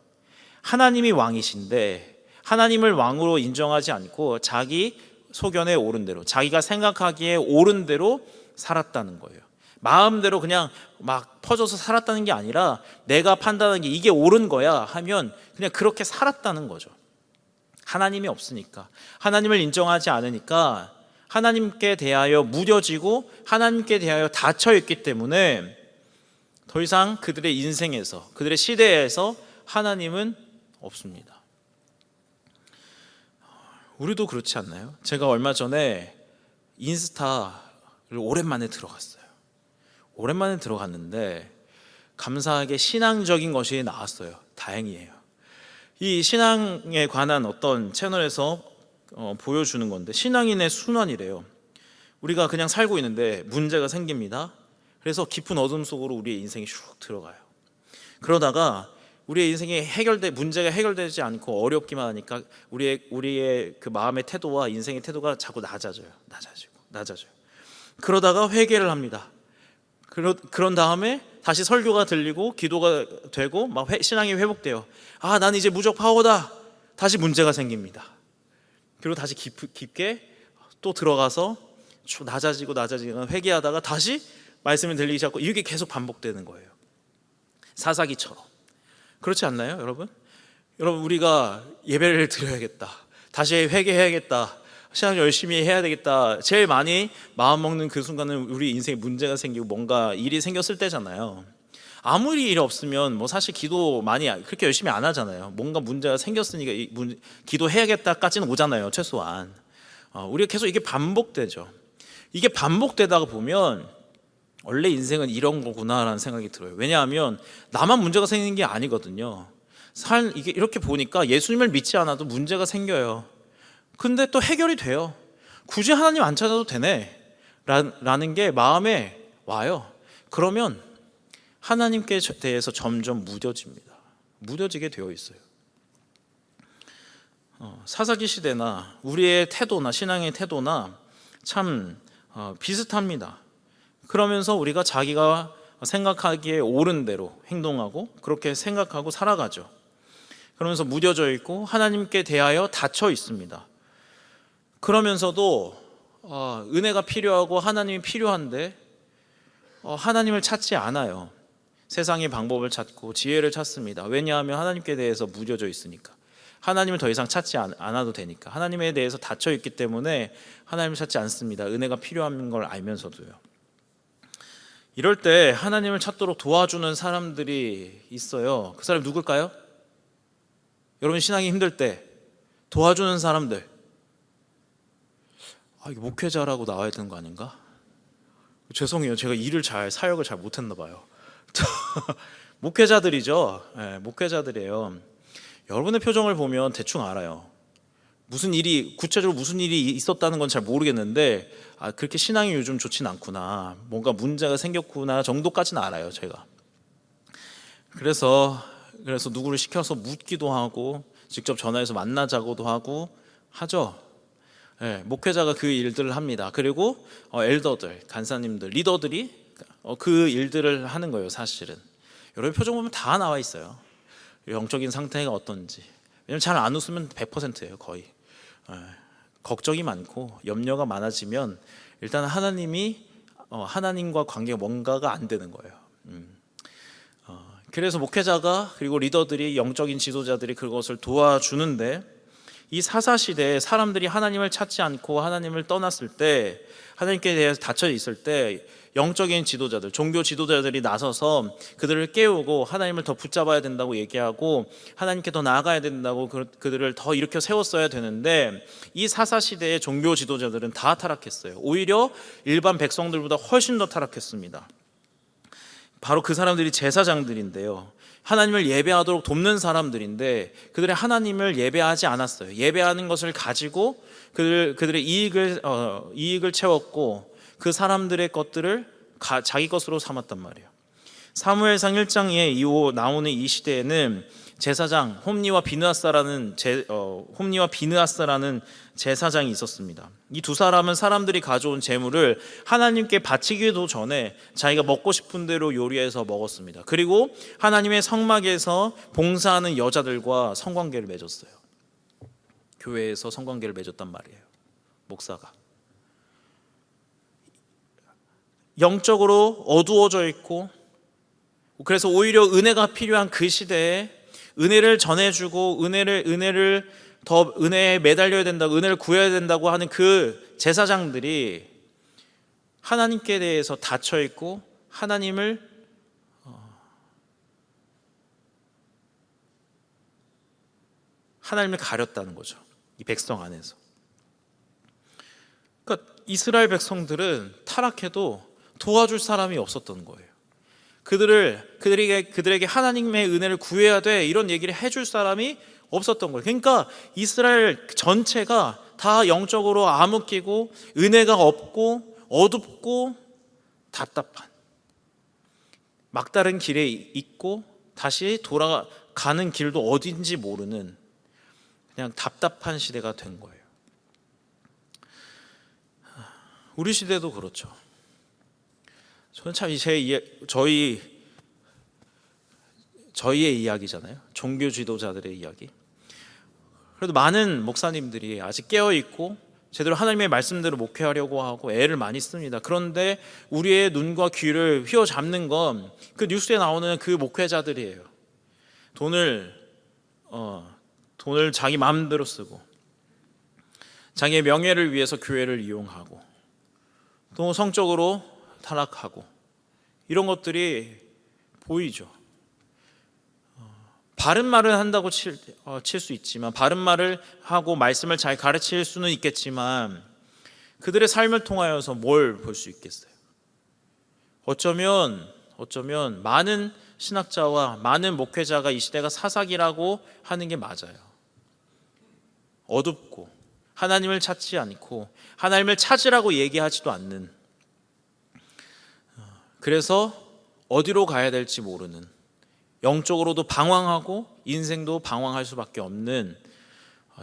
하나님이 왕이신데 하나님을 왕으로 인정하지 않고 자기 소견에 옳은 대로 자기가 생각하기에 옳은 대로 살았다는 거예요. 마음대로 그냥 막 퍼져서 살았다는 게 아니라 내가 판단하는 게 이게 옳은 거야 하면 그냥 그렇게 살았다는 거죠. 하나님이 없으니까, 하나님을 인정하지 않으니까 하나님께 대하여 무뎌지고 하나님께 대하여 닫혀 있기 때문에 더 이상 그들의 인생에서, 그들의 시대에서 하나님은 없습니다. 우리도 그렇지 않나요? 제가 얼마 전에 인스타를 오랜만에 들어갔어요. 오랜만에 들어갔는데 감사하게 신앙적인 것이 나왔어요. 다행이에요. 이 신앙에 관한 어떤 채널에서 보여주는 건데 신앙인의 순환이래요. 우리가 그냥 살고 있는데 문제가 생깁니다. 그래서 깊은 어둠 속으로 우리의 인생이 슉 들어가요. 그러다가 우리의 인생이 문제가 해결되지 않고 어렵기만 하니까 우리의 그 마음의 태도와 인생의 태도가 자꾸 낮아져요. 그러다가 회개를 합니다. 그런 다음에 다시 설교가 들리고 기도가 되고 막 신앙이 회복돼요. 나는 이제 무적 파워다. 다시 문제가 생깁니다. 그리고 다시 깊게 또 들어가서 낮아지고 회개하다가 다시 말씀이 들리기 시작하고 이게 계속 반복되는 거예요. 사사기처럼. 그렇지 않나요, 여러분? 여러분, 우리가 예배를 드려야겠다. 다시 회개해야겠다. 신앙 열심히 해야 되겠다. 제일 많이 마음 먹는 그 순간은 우리 인생에 문제가 생기고 뭔가 일이 생겼을 때잖아요. 아무리 일 없으면 뭐 사실 기도 많이 그렇게 열심히 안 하잖아요. 뭔가 문제가 생겼으니까 기도해야겠다까지는 오잖아요, 최소한. 우리가 계속 이게 반복되죠. 이게 반복되다가 보면 원래 인생은 이런 거구나라는 생각이 들어요. 왜냐하면 나만 문제가 생기는 게 아니거든요. 이게 이렇게 보니까 예수님을 믿지 않아도 문제가 생겨요. 근데 또 해결이 돼요. 굳이 하나님 안 찾아도 되네 라는 게 마음에 와요. 그러면 하나님께 대해서 점점 무뎌지게 되어 있어요. 사사기 시대나 우리의 태도나 신앙의 태도나 참 비슷합니다. 그러면서 우리가 자기가 생각하기에 옳은 대로 행동하고 그렇게 생각하고 살아가죠. 그러면서 무뎌져 있고 하나님께 대하여 닫혀 있습니다. 그러면서도 은혜가 필요하고 하나님이 필요한데 하나님을 찾지 않아요. 세상의 방법을 찾고 지혜를 찾습니다. 왜냐하면 하나님께 대해서 무뎌져 있으니까. 하나님을 더 이상 찾지 않아도 되니까. 하나님에 대해서 닫혀 있기 때문에 하나님을 찾지 않습니다. 은혜가 필요한 걸 알면서도요. 이럴 때 하나님을 찾도록 도와주는 사람들이 있어요. 그 사람이 누굴까요? 여러분 신앙이 힘들 때 도와주는 사람들. 이게 목회자라고 나와야 되는 거 아닌가? 죄송해요. 제가 사역을 잘 못했나 봐요. 목회자들이죠. 네, 목회자들이에요. 여러분의 표정을 보면 대충 알아요. 구체적으로 무슨 일이 있었다는 건 잘 모르겠는데 그렇게 신앙이 요즘 좋진 않구나, 뭔가 문제가 생겼구나 정도까지는 알아요 제가. 그래서 누구를 시켜서 묻기도 하고 직접 전화해서 만나자고도 하죠. 네, 목회자가 그 일들을 합니다. 그리고 엘더들, 간사님들, 리더들이 그 일들을 하는 거예요. 사실은 여러분 표정 보면 다 나와 있어요. 영적인 상태가 어떤지. 왜냐면 잘 안 웃으면 100%예요 거의. 걱정이 많고 염려가 많아지면 일단 하나님과 관계가 뭔가가 안 되는 거예요. 그래서 목회자가 그리고 리더들이, 영적인 지도자들이 그것을 도와주는데, 이 사사시대에 사람들이 하나님을 찾지 않고 하나님을 떠났을 때, 하나님께 대해서 닫혀 있을 때 영적인 지도자들, 종교 지도자들이 나서서 그들을 깨우고 하나님을 더 붙잡아야 된다고 얘기하고 하나님께 더 나아가야 된다고 그들을 더 일으켜 세웠어야 되는데, 이 사사시대의 종교 지도자들은 다 타락했어요. 오히려 일반 백성들보다 훨씬 더 타락했습니다. 바로 그 사람들이 제사장들인데요, 하나님을 예배하도록 돕는 사람들인데 그들이 하나님을 예배하지 않았어요. 예배하는 것을 가지고 그들의 이익을 채웠고 그 사람들의 것들을 자기 것으로 삼았단 말이에요. 사무엘상 1장에 나오는 이 시대에는 제사장 홈니와 비느하스라는 제사장이 있었습니다. 이 두 사람은 사람들이 가져온 재물을 하나님께 바치기도 전에 자기가 먹고 싶은 대로 요리해서 먹었습니다. 그리고 하나님의 성막에서 봉사하는 여자들과 성관계를 맺었어요. 교회에서 성관계를 맺었단 말이에요. 목사가 영적으로 어두워져 있고, 그래서 오히려 은혜가 필요한 그 시대에 은혜를 전해주고 은혜에 매달려야 된다고, 은혜를 구해야 된다고 하는 그 제사장들이 하나님께 대해서 닫혀 있고 하나님을 가렸다는 거죠. 이 백성 안에서. 그러니까 이스라엘 백성들은 타락해도 도와줄 사람이 없었던 거예요. 그들에게 하나님의 은혜를 구해야 돼, 이런 얘기를 해줄 사람이 없었던 거예요. 그러니까 이스라엘 전체가 다 영적으로 암흑기고 은혜가 없고 어둡고 답답한, 막다른 길에 있고 다시 돌아가는 길도 어딘지 모르는 그냥 답답한 시대가 된 거예요. 우리 시대도 그렇죠. 저는 참 저희의 이야기잖아요. 종교 지도자들의 이야기. 그래도 많은 목사님들이 아직 깨어 있고 제대로 하나님의 말씀대로 목회하려고 하고 애를 많이 씁니다. 그런데 우리의 눈과 귀를 휘어잡는 건 그 뉴스에 나오는 그 목회자들이에요. 돈을 자기 마음대로 쓰고 자기의 명예를 위해서 교회를 이용하고 또 성적으로 타락하고 이런 것들이 보이죠. 바른 말을 한다고 칠 수 있지만, 바른 말을 하고 말씀을 잘 가르칠 수는 있겠지만 그들의 삶을 통하여서 뭘 볼 수 있겠어요? 어쩌면 많은 신학자와 많은 목회자가 이 시대가 사사기라고 하는 게 맞아요. 어둡고 하나님을 찾지 않고 하나님을 찾으라고 얘기하지도 않는, 그래서 어디로 가야 될지 모르는, 영적으로도 방황하고 인생도 방황할 수밖에 없는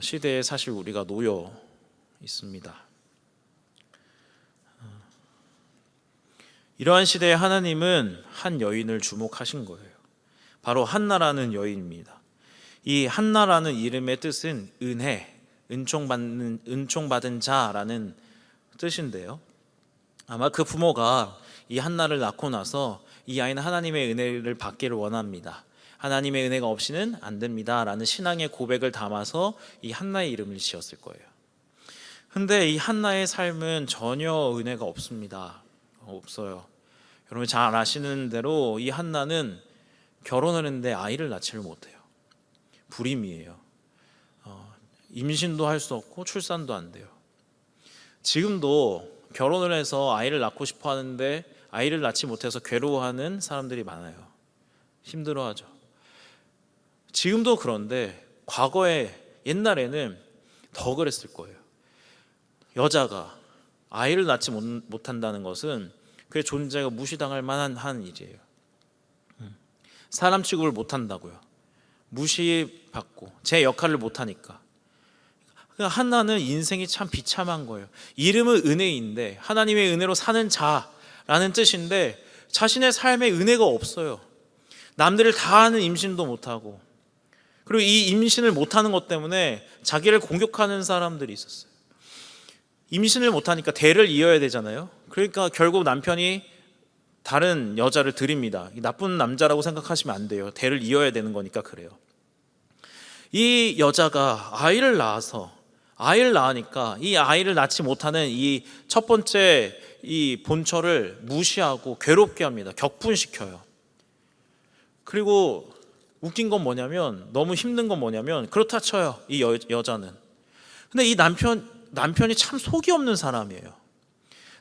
시대에 사실 우리가 놓여 있습니다. 이러한 시대에 하나님은 한 여인을 주목하신 거예요. 바로 한나라는 여인입니다. 이 한나라는 이름의 뜻은 은혜, 은총받은 자라는 뜻인데요, 아마 그 부모가 이 한나를 낳고 나서 이 아이는 하나님의 은혜를 받기를 원합니다. 하나님의 은혜가 없이는 안 됩니다 라는 신앙의 고백을 담아서 이 한나의 이름을 지었을 거예요. 근데 이 한나의 삶은 전혀 은혜가 없습니다. 없어요. 여러분 잘 아시는 대로 이 한나는 결혼을 했는데 아이를 낳지를 못해요. 불임이에요. 임신도 할 수 없고 출산도 안 돼요. 지금도 결혼을 해서 아이를 낳고 싶어 하는데 아이를 낳지 못해서 괴로워하는 사람들이 많아요. 힘들어하죠. 지금도 그런데 과거에 옛날에는 더 그랬을 거예요. 여자가 아이를 낳지 못한다는 것은 그의 존재가 무시당할 만한 한 일이에요. 사람 취급을 못한다고요. 무시받고 제 역할을 못하니까. 한나는 인생이 참 비참한 거예요. 이름은 은혜인데 하나님의 은혜로 사는 자라는 뜻인데 자신의 삶에 은혜가 없어요. 남들을 다 하는 임신도 못하고, 그리고 이 임신을 못하는 것 때문에 자기를 공격하는 사람들이 있었어요. 임신을 못하니까 대를 이어야 되잖아요. 그러니까 결국 남편이 다른 여자를 들입니다. 나쁜 남자라고 생각하시면 안 돼요. 대를 이어야 되는 거니까 그래요. 이 여자가 아이를 낳으니까 이 아이를 낳지 못하는 이 첫 번째 이 본처를 무시하고 괴롭게 합니다. 격분시켜요. 그리고 웃긴 건 뭐냐면, 너무 힘든 건 뭐냐면, 그렇다 쳐요 이 여자는. 근데 이 남편이 참 속이 없는 사람이에요.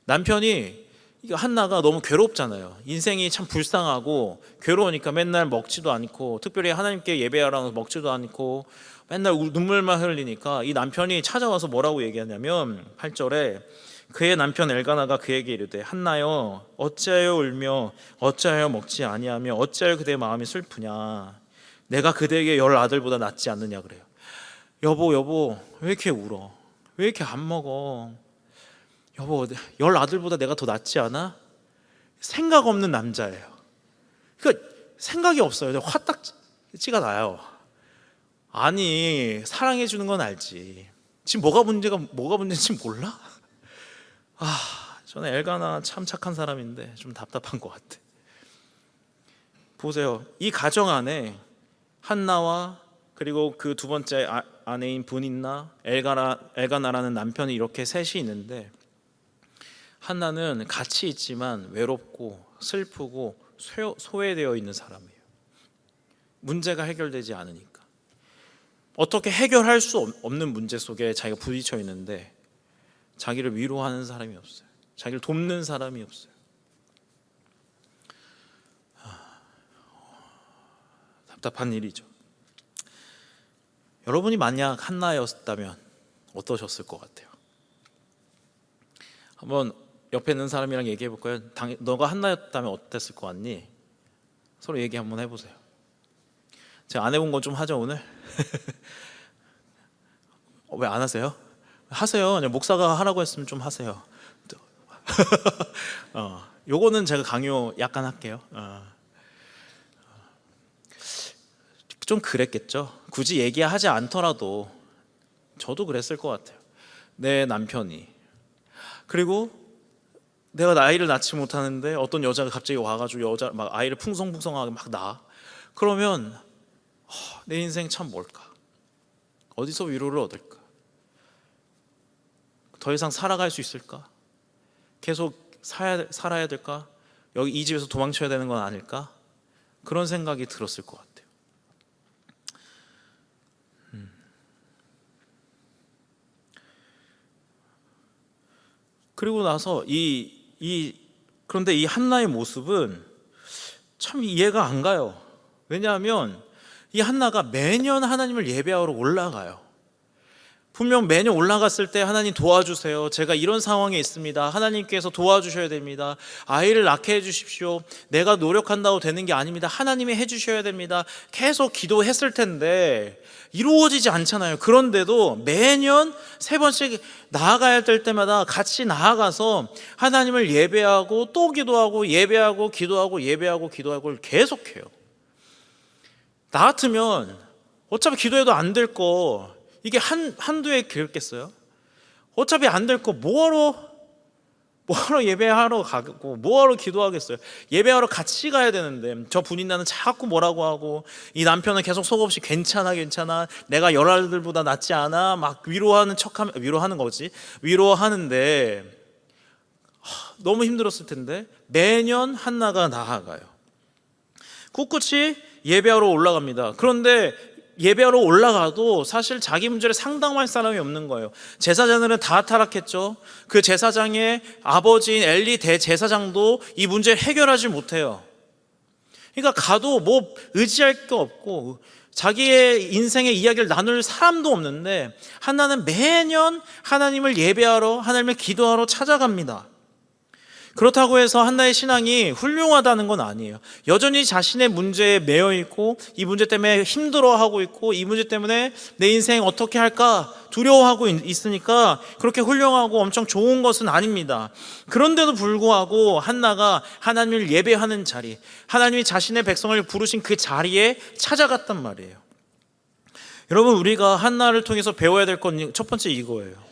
남편이, 한나가 너무 괴롭잖아요. 인생이 참 불쌍하고 괴로우니까 맨날 먹지도 않고, 특별히 하나님께 예배하라고 먹지도 않고 맨날 눈물만 흘리니까 이 남편이 찾아와서 뭐라고 얘기하냐면 8절에 그의 남편 엘가나가 그에게 이르되 한나여 어찌하여 울며 어찌하여 먹지 아니하며 어찌하여 그대의 마음이 슬프냐, 내가 그대에게 10 아들보다 낫지 않느냐 그래요. 여보 왜 이렇게 울어? 왜 이렇게 안 먹어? 여보 10 아들보다 내가 더 낫지 않아? 생각 없는 남자예요. 그러니까 생각이 없어요. 화딱지가 나요. 아니 사랑해 주는 건 알지, 지금 뭐가 문제인지 몰라? 저는 엘가나 참 착한 사람인데 좀 답답한 것 같아. 보세요. 이 가정 안에 한나와 그리고 그 두 번째 아내인 분인나 엘가나라는 남편이 이렇게 셋이 있는데, 한나는 같이 있지만 외롭고 슬프고 소외되어 있는 사람이에요. 문제가 해결되지 않으니까. 어떻게 해결할 수 없는 문제 속에 자기가 부딪혀 있는데 자기를 위로하는 사람이 없어요. 자기를 돕는 사람이 없어요. 답답한 일이죠. 여러분이 만약 한나였다면 어떠셨을 것 같아요? 한번 옆에 있는 사람이랑 얘기해 볼까요? 너가 한나였다면 어땠을 것 같니? 서로 얘기 한번 해보세요. 제가 안 해본 건 좀 하죠 오늘? 왜 안 하세요? 하세요. 목사가 하라고 했으면 좀 하세요. 요거는 제가 강요 약간 할게요. 좀 그랬겠죠. 굳이 얘기하지 않더라도 저도 그랬을 것 같아요. 내 남편이, 그리고 내가 아이를 낳지 못하는데 어떤 여자가 갑자기 와가지고 막 아이를 풍성풍성하게 막 낳아. 그러면 내 인생 참 뭘까? 어디서 위로를 얻을까? 더 이상 살아갈 수 있을까? 계속 살아야 될까? 여기 이 집에서 도망쳐야 되는 건 아닐까? 그런 생각이 들었을 것 같아요. 그리고 나서 그런데 이 한나의 모습은 참 이해가 안 가요. 왜냐하면 이 한나가 매년 하나님을 예배하러 올라가요. 분명 매년 올라갔을 때 하나님 도와주세요, 제가 이런 상황에 있습니다, 하나님께서 도와주셔야 됩니다, 아이를 낳게 해주십시오, 내가 노력한다고 되는 게 아닙니다, 하나님이 해주셔야 됩니다, 계속 기도했을 텐데 이루어지지 않잖아요. 그런데도 매년 3번씩 나아가야 될 때마다 같이 나아가서 하나님을 예배하고 또 기도하고 예배하고 기도하고 예배하고 기도하고를 계속해요. 나 같으면 어차피 기도해도 안 될 거 이게 한두 해 그랬겠어요? 어차피 안 될 거 뭐하러 뭐하러 예배하러 가고 뭐하러 기도하겠어요. 예배하러 같이 가야 되는데 저 부인나는 자꾸 뭐라고 하고 이 남편은 계속 속없이 괜찮아 내가 열아들보다 낫지 않아 막 위로하는 척하면 위로하는 거지 위로하는데 너무 힘들었을 텐데 매년 한나가 나아가요. 꿋꿋이 예배하러 올라갑니다. 그런데 예배하러 올라가도 사실 자기 문제를 상담할 사람이 없는 거예요. 제사장들은 다 타락했죠. 그 제사장의 아버지인 엘리 대제사장도 이 문제를 해결하지 못해요. 그러니까 가도 뭐 의지할 게 없고 자기의 인생의 이야기를 나눌 사람도 없는데 한나는 매년 하나님을 예배하러 하나님을 기도하러 찾아갑니다. 그렇다고 해서 한나의 신앙이 훌륭하다는 건 아니에요. 여전히 자신의 문제에 매여 있고 이 문제 때문에 힘들어하고 있고 이 문제 때문에 내 인생 어떻게 할까 두려워하고 있으니까 그렇게 훌륭하고 엄청 좋은 것은 아닙니다. 그런데도 불구하고 한나가 하나님을 예배하는 자리, 하나님이 자신의 백성을 부르신 그 자리에 찾아갔단 말이에요. 여러분, 우리가 한나를 통해서 배워야 될 건 첫 번째 이거예요.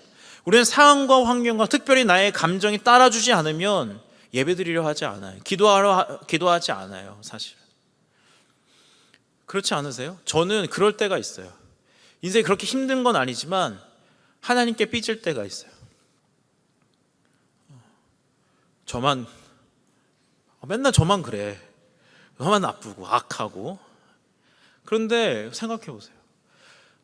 우리는 상황과 환경과 특별히 나의 감정이 따라주지 않으면 예배드리려 하지 않아요. 기도하지 않아요, 사실. 그렇지 않으세요? 저는 그럴 때가 있어요. 인생이 그렇게 힘든 건 아니지만 하나님께 삐질 때가 있어요. 맨날 저만 그래. 저만 나쁘고 악하고. 그런데 생각해 보세요.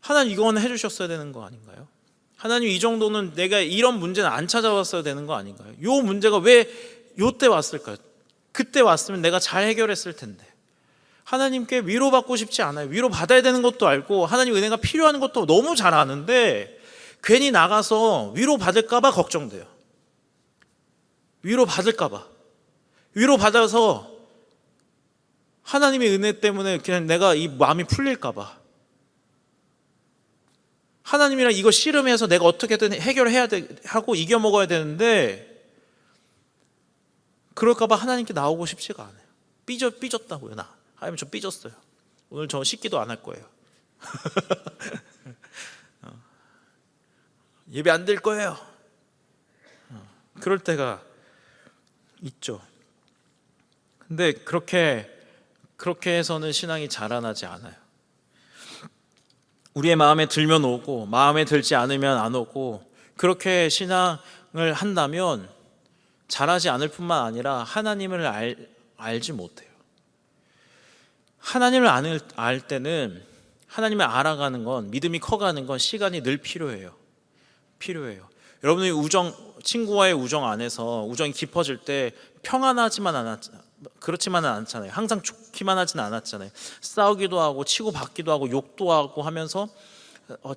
하나님 이거는 해주셨어야 되는 거 아닌가요? 하나님 이 정도는 내가 이런 문제는 안 찾아왔어야 되는 거 아닌가요? 이 문제가 왜 요때 왔을까요? 그때 왔으면 내가 잘 해결했을 텐데. 하나님께 위로받고 싶지 않아요. 위로받아야 되는 것도 알고 하나님 은혜가 필요한 것도 너무 잘 아는데 괜히 나가서 위로받을까 봐 걱정돼요. 위로받을까 봐. 위로받아서 하나님의 은혜 때문에 그냥 내가 이 마음이 풀릴까 봐. 하나님이랑 이거 씨름해서 내가 어떻게든 해결해야 하고 이겨먹어야 되는데 그럴까 봐 하나님께 나오고 싶지가 않아요. 삐졌다고요. 하나님 저 삐졌어요. 오늘 저 씻기도 안 할 거예요. 예배 안 될 거예요. 그럴 때가 있죠. 근데 그렇게 해서는 신앙이 자라나지 않아요. 우리의 마음에 들면 오고 마음에 들지 않으면 안 오고 그렇게 신앙을 한다면 자라지 않을 뿐만 아니라 하나님을 알지 못해요. 하나님을 알 때는 하나님을 알아가는 건 믿음이 커가는 건 시간이 늘 필요해요. 여러분이 친구와의 우정 안에서 우정이 깊어질 때 그렇지만은 않잖아요. 항상 좋기만 하진 않았잖아요. 싸우기도 하고 치고 받기도 하고 욕도 하고 하면서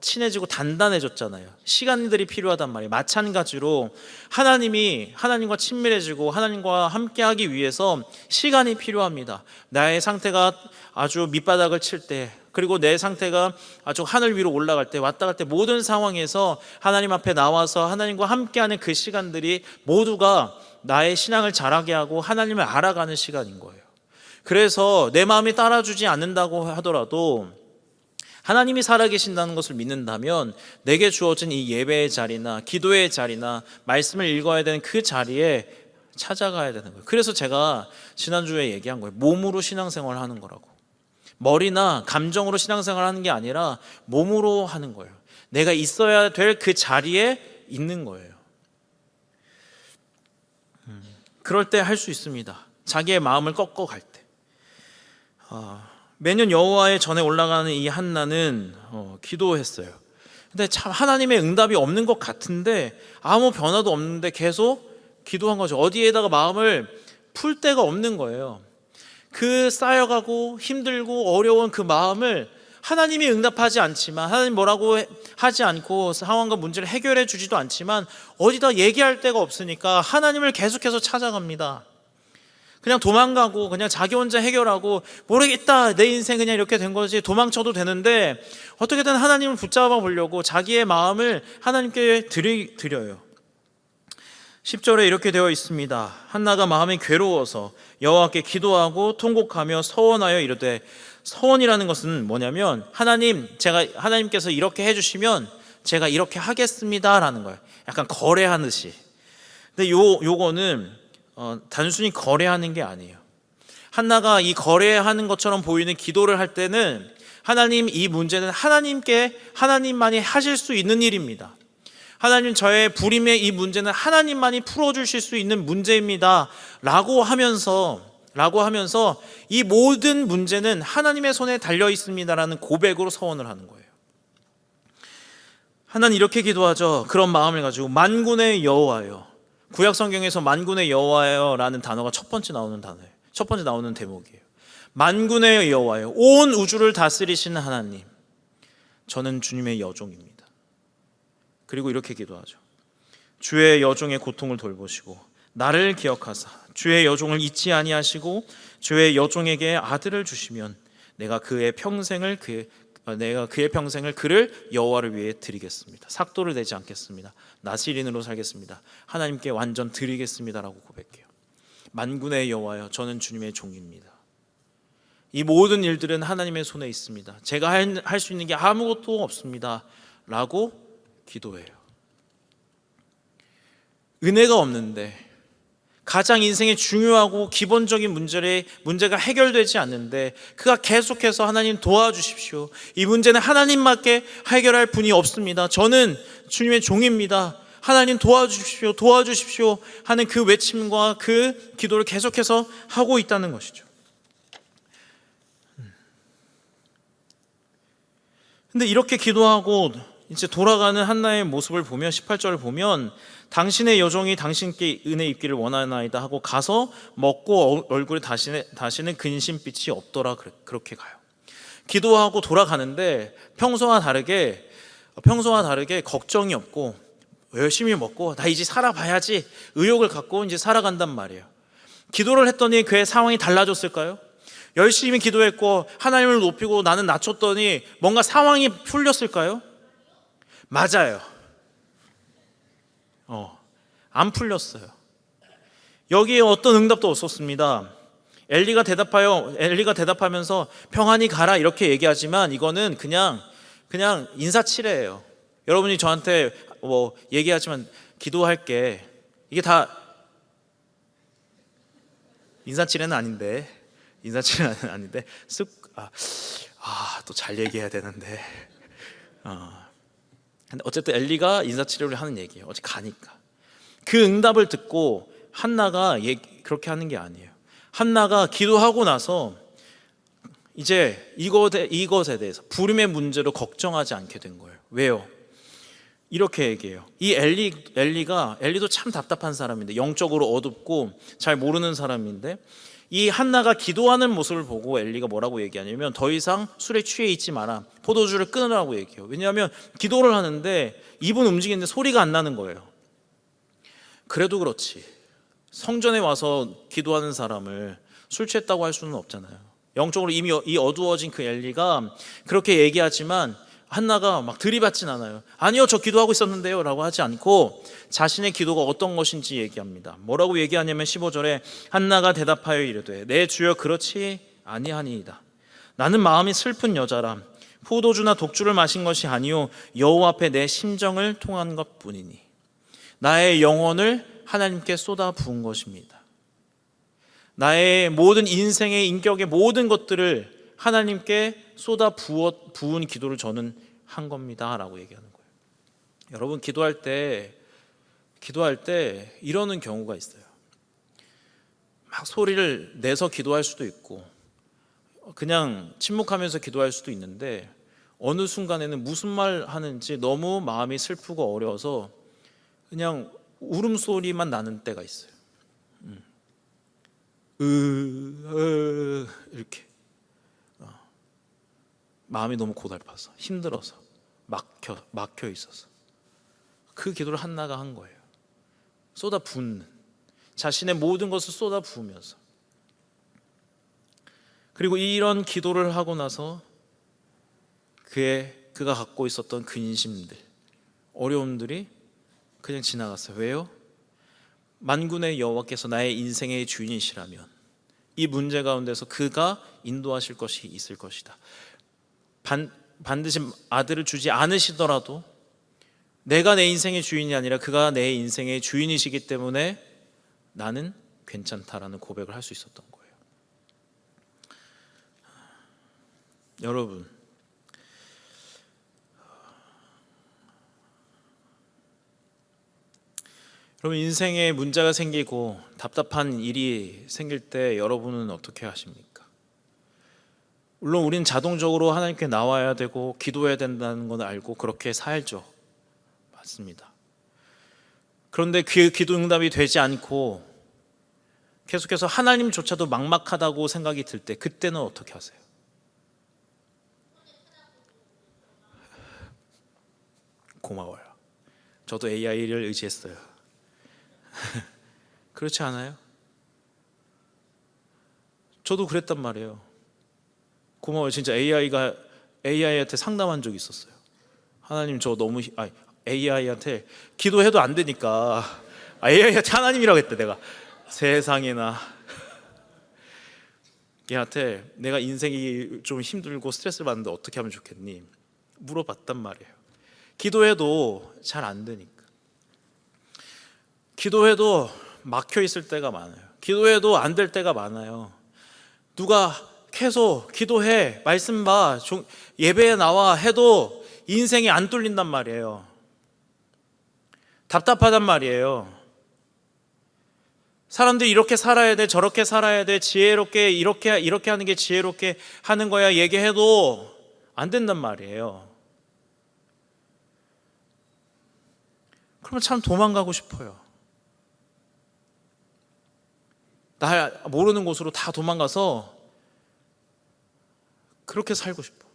친해지고 단단해졌잖아요. 시간들이 필요하단 말이에요. 마찬가지로 하나님과 친밀해지고 하나님과 함께하기 위해서 시간이 필요합니다. 나의 상태가 아주 밑바닥을 칠 때, 그리고 내 상태가 아주 하늘 위로 올라갈 때, 왔다 갈 때 모든 상황에서 하나님 앞에 나와서 하나님과 함께하는 그 시간들이 모두가 나의 신앙을 자라게 하고 하나님을 알아가는 시간인 거예요. 그래서 내 마음이 따라주지 않는다고 하더라도 하나님이 살아계신다는 것을 믿는다면 내게 주어진 이 예배의 자리나 기도의 자리나 말씀을 읽어야 되는 그 자리에 찾아가야 되는 거예요. 그래서 제가 지난주에 얘기한 거예요. 몸으로 신앙생활을 하는 거라고. 머리나 감정으로 신앙생활을 하는 게 아니라 몸으로 하는 거예요. 내가 있어야 될 그 자리에 있는 거예요. 그럴 때 할 수 있습니다. 자기의 마음을 꺾어갈 때. 매년 여호와의 전에 올라가는 이 한나는 기도했어요. 근데 참 하나님의 응답이 없는 것 같은데 아무 변화도 없는데 계속 기도한 거죠. 어디에다가 마음을 풀 데가 없는 거예요. 그 쌓여가고 힘들고 어려운 그 마음을 하나님이 응답하지 않지만, 하나님 뭐라고 하지 않고 상황과 문제를 해결해 주지도 않지만 어디다 얘기할 데가 없으니까 하나님을 계속해서 찾아갑니다. 그냥 도망가고 그냥 자기 혼자 해결하고 모르겠다, 내 인생 그냥 이렇게 된 거지, 도망쳐도 되는데 어떻게든 하나님을 붙잡아 보려고 자기의 마음을 하나님께 드려요. 10절에 이렇게 되어 있습니다. 한나가 마음이 괴로워서 여호와께 기도하고 통곡하며 서원하여 이르되, 서원이라는 것은 뭐냐면 하나님께서 이렇게 해주시면 제가 이렇게 하겠습니다라는 거예요. 약간 거래하듯이. 근데 요거는 단순히 거래하는 게 아니에요. 한나가 이 거래하는 것처럼 보이는 기도를 할 때는 하나님, 이 문제는 하나님만이 하실 수 있는 일입니다. 하나님, 저의 불임의 이 문제는 하나님만이 풀어주실 수 있는 문제입니다 라고 하면서 이 모든 문제는 하나님의 손에 달려 있습니다라는 고백으로 서원을 하는 거예요. 하나는 이렇게 기도하죠. 그런 마음을 가지고 만군의 여호와여. 구약 성경에서 만군의 여호와여라는 단어가 첫 번째 나오는 단어예요. 첫 번째 나오는 대목이에요. 만군의 여호와여, 온 우주를 다스리시는 하나님, 저는 주님의 여종입니다. 그리고 이렇게 기도하죠. 주의 여종의 고통을 돌보시고 나를 기억하사 주의 여종을 잊지 아니하시고 주의 여종에게 아들을 주시면 내가 그의 평생을 그를 여호와를 위해 드리겠습니다. 삭도를 내지 않겠습니다. 나시린으로 살겠습니다. 하나님께 완전 드리겠습니다라고 고백해요. 만군의 여호와여, 저는 주님의 종입니다. 이 모든 일들은 하나님의 손에 있습니다. 제가 할 수 있는 게 아무것도 없습니다 라고 기도해요. 은혜가 없는데, 가장 인생의 중요하고 기본적인 문제가 해결되지 않는데 그가 계속해서 하나님 도와주십시오, 이 문제는 하나님밖에 해결할 분이 없습니다, 저는 주님의 종입니다, 하나님 도와주십시오 하는 그 외침과 그 기도를 계속해서 하고 있다는 것이죠. 근데 이렇게 기도하고 이제 돌아가는 한나의 모습을 보면 18절을 보면 당신의 여종이 당신께 은혜 입기를 원하나이다 하고 가서 먹고 얼굴에 다시는 근심빛이 없더라, 그렇게 가요. 기도하고 돌아가는데 평소와 다르게 걱정이 없고 열심히 먹고 나 이제 살아봐야지 의욕을 갖고 이제 살아간단 말이에요. 기도를 했더니 그의 상황이 달라졌을까요? 열심히 기도했고 하나님을 높이고 나는 낮췄더니 뭔가 상황이 풀렸을까요? 맞아요. 안 풀렸어요. 여기에 어떤 응답도 없었습니다. 엘리가 대답하면서 평안히 가라 이렇게 얘기하지만 이거는 그냥 인사치레예요. 여러분이 저한테 뭐 얘기하지만 기도할게, 이게 다 인사치레는 아닌데 또 잘 얘기해야 되는데 근데 어쨌든 엘리가 인사치레를 하는 얘기예요. 어제 가니까. 그 응답을 듣고 한나가 그렇게 하는 게 아니에요. 한나가 기도하고 나서 이제 이것에 대해서 불임의 문제로 걱정하지 않게 된 거예요. 왜요? 이렇게 얘기해요. 이 엘리도 참 답답한 사람인데, 영적으로 어둡고 잘 모르는 사람인데, 이 한나가 기도하는 모습을 보고 엘리가 뭐라고 얘기하냐면 더 이상 술에 취해 있지 마라, 포도주를 끊으라고 얘기해요. 왜냐하면 기도를 하는데 입은 움직이는데 소리가 안 나는 거예요. 그래도 그렇지, 성전에 와서 기도하는 사람을 술 취했다고 할 수는 없잖아요. 영적으로 이미 이 어두워진 그 엘리가 그렇게 얘기하지만 한나가 막 들이받진 않아요. 아니요, 저 기도하고 있었는데요 라고 하지 않고 자신의 기도가 어떤 것인지 얘기합니다. 뭐라고 얘기하냐면 15절에 한나가 대답하여 이르되 내 주여 그렇지 아니하니이다. 나는 마음이 슬픈 여자라. 포도주나 독주를 마신 것이 아니요 여호와 앞에 내 심정을 통한 것뿐이니 나의 영혼을 하나님께 쏟아 부은 것입니다. 나의 모든 인생의 인격의 모든 것들을 하나님께 쏟아 부은 기도를 저는 한 겁니다 라고 얘기하는 거예요. 여러분, 기도할 때 이러는 경우가 있어요. 막 소리를 내서 기도할 수도 있고 그냥 침묵하면서 기도할 수도 있는데 어느 순간에는 무슨 말 하는지 너무 마음이 슬프고 어려워서 그냥 울음소리만 나는 때가 있어요. 이렇게 마음이 너무 고달파서 힘들어서 막혀 있어서 그 기도를 한나가 한 거예요. 쏟아 붓는, 자신의 모든 것을 쏟아 부으면서. 그리고 이런 기도를 하고 나서 그가 갖고 있었던 근심들, 어려움들이 그냥 지나갔어요. 왜요? 만군의 여호와께서 나의 인생의 주인이시라면 이 문제 가운데서 그가 인도하실 것이 있을 것이다. 반드시 아들을 주지 않으시더라도 내가 내 인생의 주인이 아니라 그가 내 인생의 주인이시기 때문에 나는 괜찮다라는 고백을 할 수 있었던 거예요. 여러분, 인생에 문제가 생기고 답답한 일이 생길 때 여러분은 어떻게 하십니까? 물론 우리는 자동적으로 하나님께 나와야 되고 기도해야 된다는 건 알고 그렇게 살죠. 맞습니다. 그런데 그 기도 응답이 되지 않고 계속해서 하나님조차도 막막하다고 생각이 들 때 그때는 어떻게 하세요? 고마워요. 저도 AI를 의지했어요. 그렇지 않아요? 저도 그랬단 말이에요. 고마워요. 진짜 AI한테 상담한 적이 있었어요. 하나님 저 너무 AI한테 기도해도 안 되니까 AI한테 하나님이라고 했대. 내가 세상에나 얘한테 내가 인생이 좀 힘들고 스트레스를 받는데 어떻게 하면 좋겠니? 물어봤단 말이에요. 기도해도 잘 안 되니까. 기도해도 막혀 있을 때가 많아요. 기도해도 안 될 때가 많아요. 누가 계속 기도해, 말씀 봐, 예배에 나와 해도 인생이 안 뚫린단 말이에요. 답답하단 말이에요. 사람들이 이렇게 살아야 돼, 저렇게 살아야 돼, 지혜롭게 이렇게 하는 게 지혜롭게 하는 거야 얘기해도 안 된단 말이에요. 그러면 참 도망가고 싶어요. 나 모르는 곳으로 다 도망가서 그렇게 살고 싶어.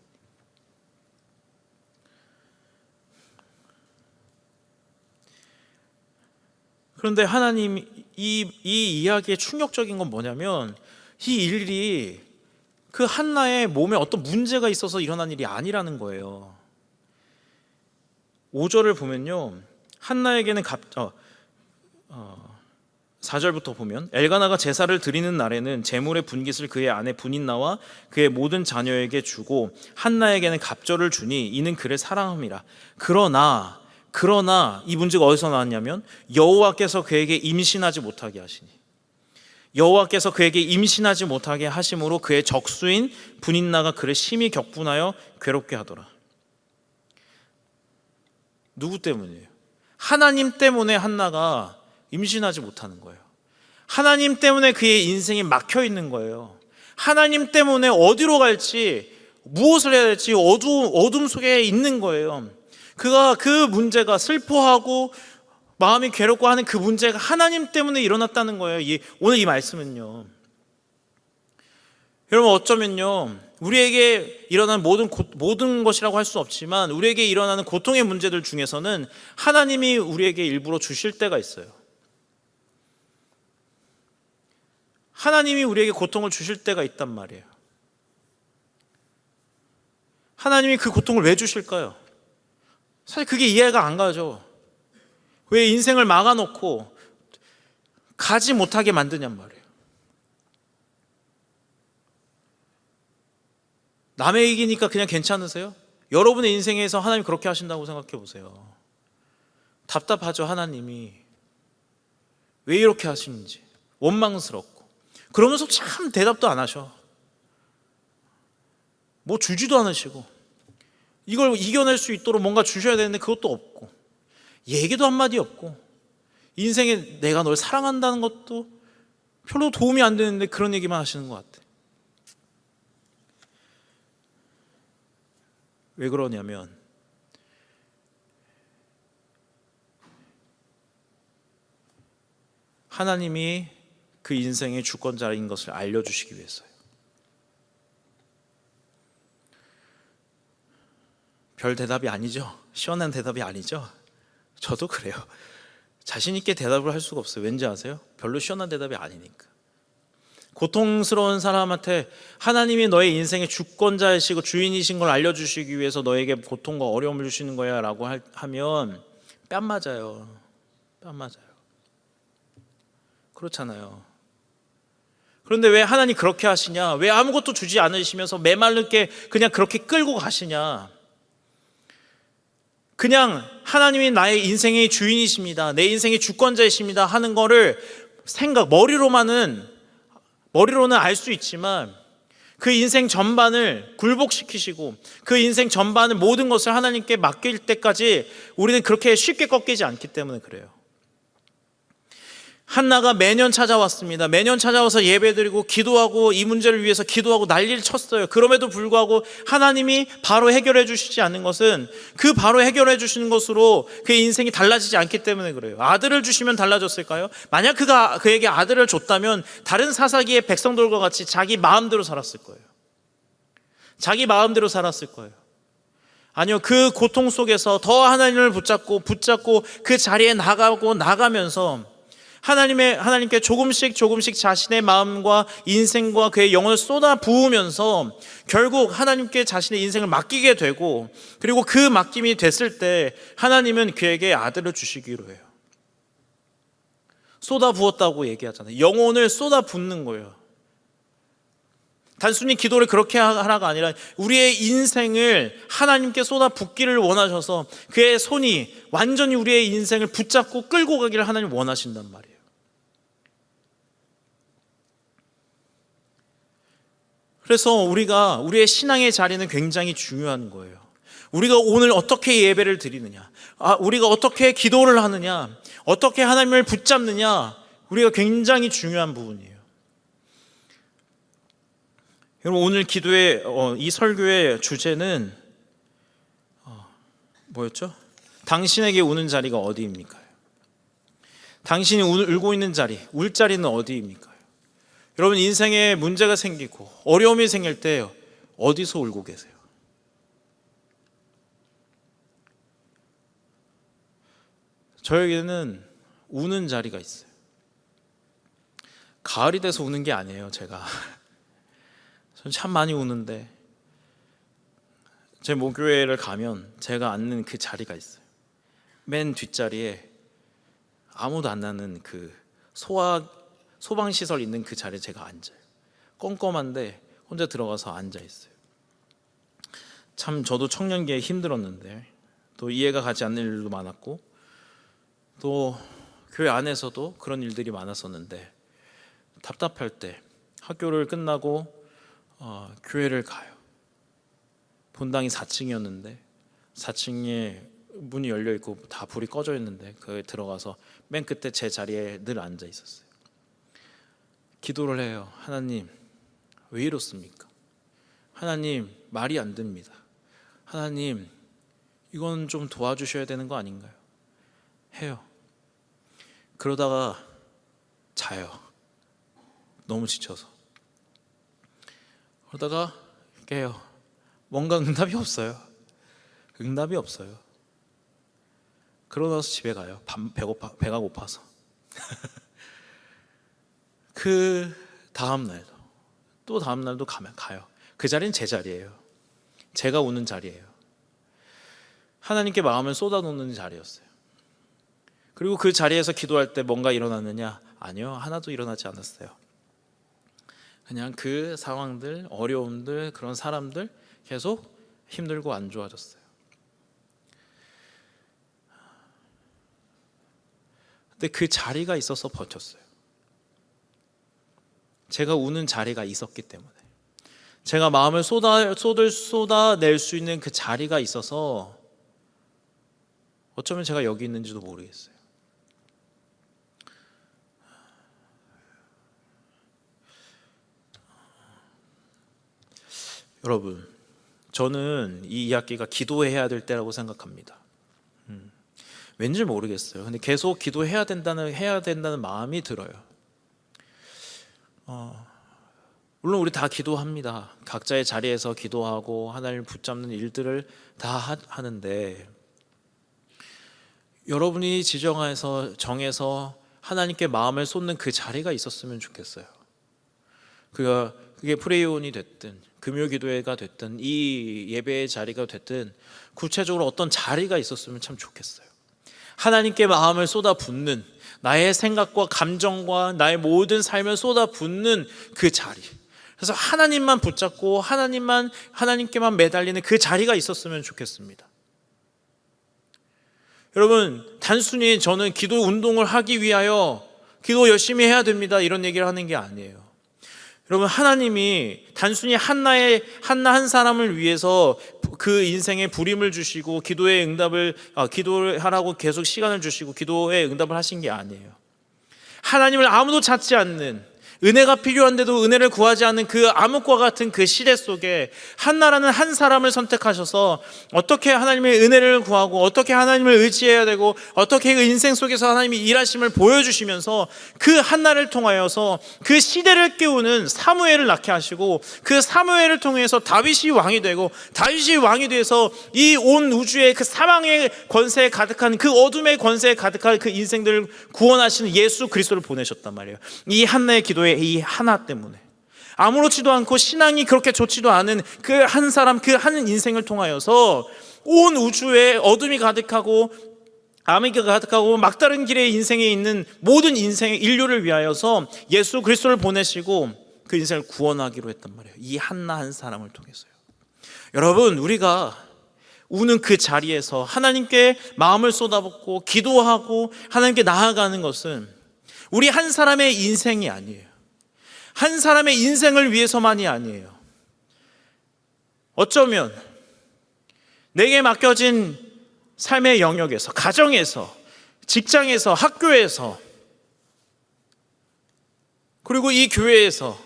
그런데 하나님 이 이야기의 충격적인 건 뭐냐면 이 일이 그 한나의 몸에 어떤 문제가 있어서 일어난 일이 아니라는 거예요. 5절을 보면요, 한나에게는 4절부터 보면 엘가나가 제사를 드리는 날에는 제물의 분깃을 그의 아내 분인나와 그의 모든 자녀에게 주고 한나에게는 갑절을 주니 이는 그를 사랑함이라. 그러나 이 문제가 어디서 나왔냐면 여호와께서 그에게 임신하지 못하게 하시니, 여호와께서 그에게 임신하지 못하게 하심으로 그의 적수인 분인나가 그를 심히 격분하여 괴롭게 하더라. 누구 때문이에요? 하나님 때문에 한나가 임신하지 못하는 거예요. 하나님 때문에 그의 인생이 막혀 있는 거예요. 하나님 때문에 어디로 갈지, 무엇을 해야 될지 어둠 속에 있는 거예요. 그가 그 문제가 슬퍼하고 마음이 괴롭고 하는 그 문제가 하나님 때문에 일어났다는 거예요. 오늘 이 말씀은요, 여러분, 어쩌면요 우리에게 일어나는 모든 것이라고 할 수 없지만 우리에게 일어나는 고통의 문제들 중에서는 하나님이 우리에게 일부러 주실 때가 있어요. 하나님이 우리에게 고통을 주실 때가 있단 말이에요. 하나님이 그 고통을 왜 주실까요? 사실 그게 이해가 안 가죠. 왜 인생을 막아놓고 가지 못하게 만드냔 말이에요. 남의 얘기니까 그냥 괜찮으세요? 여러분의 인생에서 하나님 그렇게 하신다고 생각해 보세요. 답답하죠. 하나님이 왜 이렇게 하시는지 원망스럽고, 그러면서 참 대답도 안 하셔. 뭐 주지도 않으시고, 이걸 이겨낼 수 있도록 뭔가 주셔야 되는데 그것도 없고, 얘기도 한마디 없고, 인생에 내가 널 사랑한다는 것도 별로 도움이 안 되는데 그런 얘기만 하시는 것 같아. 왜 그러냐면 하나님이 그 인생의 주권자인 것을 알려주시기 위해서요. 별 대답이 아니죠. 시원한 대답이 아니죠. 저도 그래요. 자신 있게 대답을 할 수가 없어요. 왠지 아세요? 별로 시원한 대답이 아니니까. 고통스러운 사람한테 하나님이 너의 인생의 주권자이시고 주인이신 걸 알려주시기 위해서 너에게 고통과 어려움을 주시는 거야 라고 하면 뺨 맞아요. 뺨 맞아요. 그렇잖아요. 그런데 왜 하나님 그렇게 하시냐? 왜 아무것도 주지 않으시면서 메말르게 그냥 그렇게 끌고 가시냐? 그냥 하나님이 나의 인생의 주인이십니다, 내 인생의 주권자이십니다 하는 거를 머리로는 알 수 있지만 그 인생 전반을 굴복시키시고 그 인생 전반을 모든 것을 하나님께 맡길 때까지 우리는 그렇게 쉽게 꺾이지 않기 때문에 그래요. 한나가 매년 찾아왔습니다. 매년 찾아와서 예배드리고 기도하고 이 문제를 위해서 기도하고 난리를 쳤어요. 그럼에도 불구하고 하나님이 바로 해결해 주시지 않는 것은 그 바로 해결해 주시는 것으로 그의 인생이 달라지지 않기 때문에 그래요. 아들을 주시면 달라졌을까요? 만약 그에게 아들을 줬다면 다른 사사기의 백성들과 같이 자기 마음대로 살았을 거예요. 자기 마음대로 살았을 거예요. 아니요, 그 고통 속에서 더 하나님을 붙잡고 그 자리에 나가면서 하나님께 조금씩 자신의 마음과 인생과 그의 영혼을 쏟아 부으면서 결국 하나님께 자신의 인생을 맡기게 되고, 그리고 그 맡김이 됐을 때 하나님은 그에게 아들을 주시기로 해요. 쏟아 부었다고 얘기하잖아요. 영혼을 쏟아 붓는 거예요. 단순히 기도를 그렇게 하라가 아니라 우리의 인생을 하나님께 쏟아 붓기를 원하셔서 그의 손이 완전히 우리의 인생을 붙잡고 끌고 가기를 하나님 원하신단 말이에요. 그래서 우리의 신앙의 자리는 굉장히 중요한 거예요. 우리가 오늘 어떻게 예배를 드리느냐, 우리가 어떻게 기도를 하느냐, 어떻게 하나님을 붙잡느냐, 우리가 굉장히 중요한 부분이에요. 여러분, 오늘 기도의 이 설교의 주제는 뭐였죠? 당신에게 우는 자리가 어디입니까? 당신이 울고 있는 자리, 울 자리는 어디입니까? 여러분, 인생에 문제가 생기고 어려움이 생길 때 어디서 울고 계세요? 저에게는 우는 자리가 있어요. 가을이 돼서 우는 게 아니에요, 제가. 전 참 많이 우는데 제 모교회를 가면 제가 앉는 그 자리가 있어요. 맨 뒷자리에 아무도 안 나는 그 소방시설 있는 그 자리에 제가 앉아요. 껌껌한데 혼자 들어가서 앉아 있어요. 참 저도 청년기에 힘들었는데 또 이해가 가지 않는 일도 많았고 또 교회 안에서도 그런 일들이 많았었는데 답답할 때 학교를 끝나고 교회를 가요. 본당이 4층이었는데 4층에 문이 열려 있고 다 불이 꺼져 있는데 거기에 들어가서 맨 끝에 제 자리에 늘 앉아 있었어요. 기도를 해요. 하나님, 왜 이렇습니까? 하나님, 말이 안 됩니다. 하나님, 이건 좀 도와주셔야 되는 거 아닌가요? 해요. 그러다가 자요. 너무 지쳐서. 그러다가 깨요. 뭔가 응답이 없어요. 응답이 없어요. 그러고 나서 집에 가요. 배가 고파서. 그 다음 날도 가요. 그 자리는 제 자리예요. 제가 우는 자리예요. 하나님께 마음을 쏟아놓는 자리였어요. 그리고 그 자리에서 기도할 때 뭔가 일어났느냐? 아니요, 하나도 일어나지 않았어요. 그냥 그 상황들, 어려움들, 그런 사람들 계속 힘들고 안 좋아졌어요. 근데 그 자리가 있어서 버텼어요. 제가 우는 자리가 있었기 때문에, 제가 마음을 쏟아낼 수 있는 그 자리가 있어서 어쩌면 제가 여기 있는지도 모르겠어요. 여러분, 저는 이 이야기가 기도해야 될 때라고 생각합니다. 왠지 모르겠어요. 근데 계속 기도해야 된다는 마음이 들어요. 물론 우리 다 기도합니다. 각자의 자리에서 기도하고 하나님을 붙잡는 일들을 다 하는데, 여러분이 정해서 하나님께 마음을 쏟는 그 자리가 있었으면 좋겠어요. 그게 프레이온이 됐든 금요기도회가 됐든 이 예배의 자리가 됐든 구체적으로 어떤 자리가 있었으면 참 좋겠어요. 하나님께 마음을 쏟아붓는, 나의 생각과 감정과 나의 모든 삶을 쏟아붓는 그 자리, 그래서 하나님만 붙잡고 하나님께만 매달리는 그 자리가 있었으면 좋겠습니다. 여러분, 단순히 저는 기도 운동을 하기 위하여 기도 열심히 해야 됩니다, 이런 얘기를 하는 게 아니에요. 여러분, 하나님이 단순히 한나 한 사람을 위해서 그 인생에 부림을 주시고 기도를 하라고 계속 시간을 주시고 기도에 응답을 하신 게 아니에요. 하나님을 아무도 찾지 않는, 은혜가 필요한데도 은혜를 구하지 않는 그 암흑과 같은 그 시대 속에 한나라는 한 사람을 선택하셔서 어떻게 하나님의 은혜를 구하고 어떻게 하나님을 의지해야 되고 어떻게 그 인생 속에서 하나님이 일하심을 보여주시면서 그 한나를 통하여서 그 시대를 깨우는 사무엘을 낳게 하시고 그 사무엘을 통해서 다윗이 왕이 되고 다윗이 왕이 돼서 이 온 우주의 그 사망의 권세에 가득한 그 어둠의 권세에 가득한 그 인생들을 구원하시는 예수 그리스도를 보내셨단 말이에요. 이 한나의 기도에 이 하나 때문에 아무렇지도 않고 신앙이 그렇게 좋지도 않은 그 한 사람, 그 한 인생을 통하여서 온 우주에 어둠이 가득하고 암흑이 가득하고 막다른 길의 인생에 있는 모든 인생의 인류를 위하여서 예수 그리스도를 보내시고 그 인생을 구원하기로 했단 말이에요. 이 한나 한 사람을 통해서요. 여러분, 우리가 우는 그 자리에서 하나님께 마음을 쏟아붓고 기도하고 하나님께 나아가는 것은 우리 한 사람의 인생이 아니에요. 한 사람의 인생을 위해서만이 아니에요. 어쩌면 내게 맡겨진 삶의 영역에서, 가정에서, 직장에서, 학교에서, 그리고 이 교회에서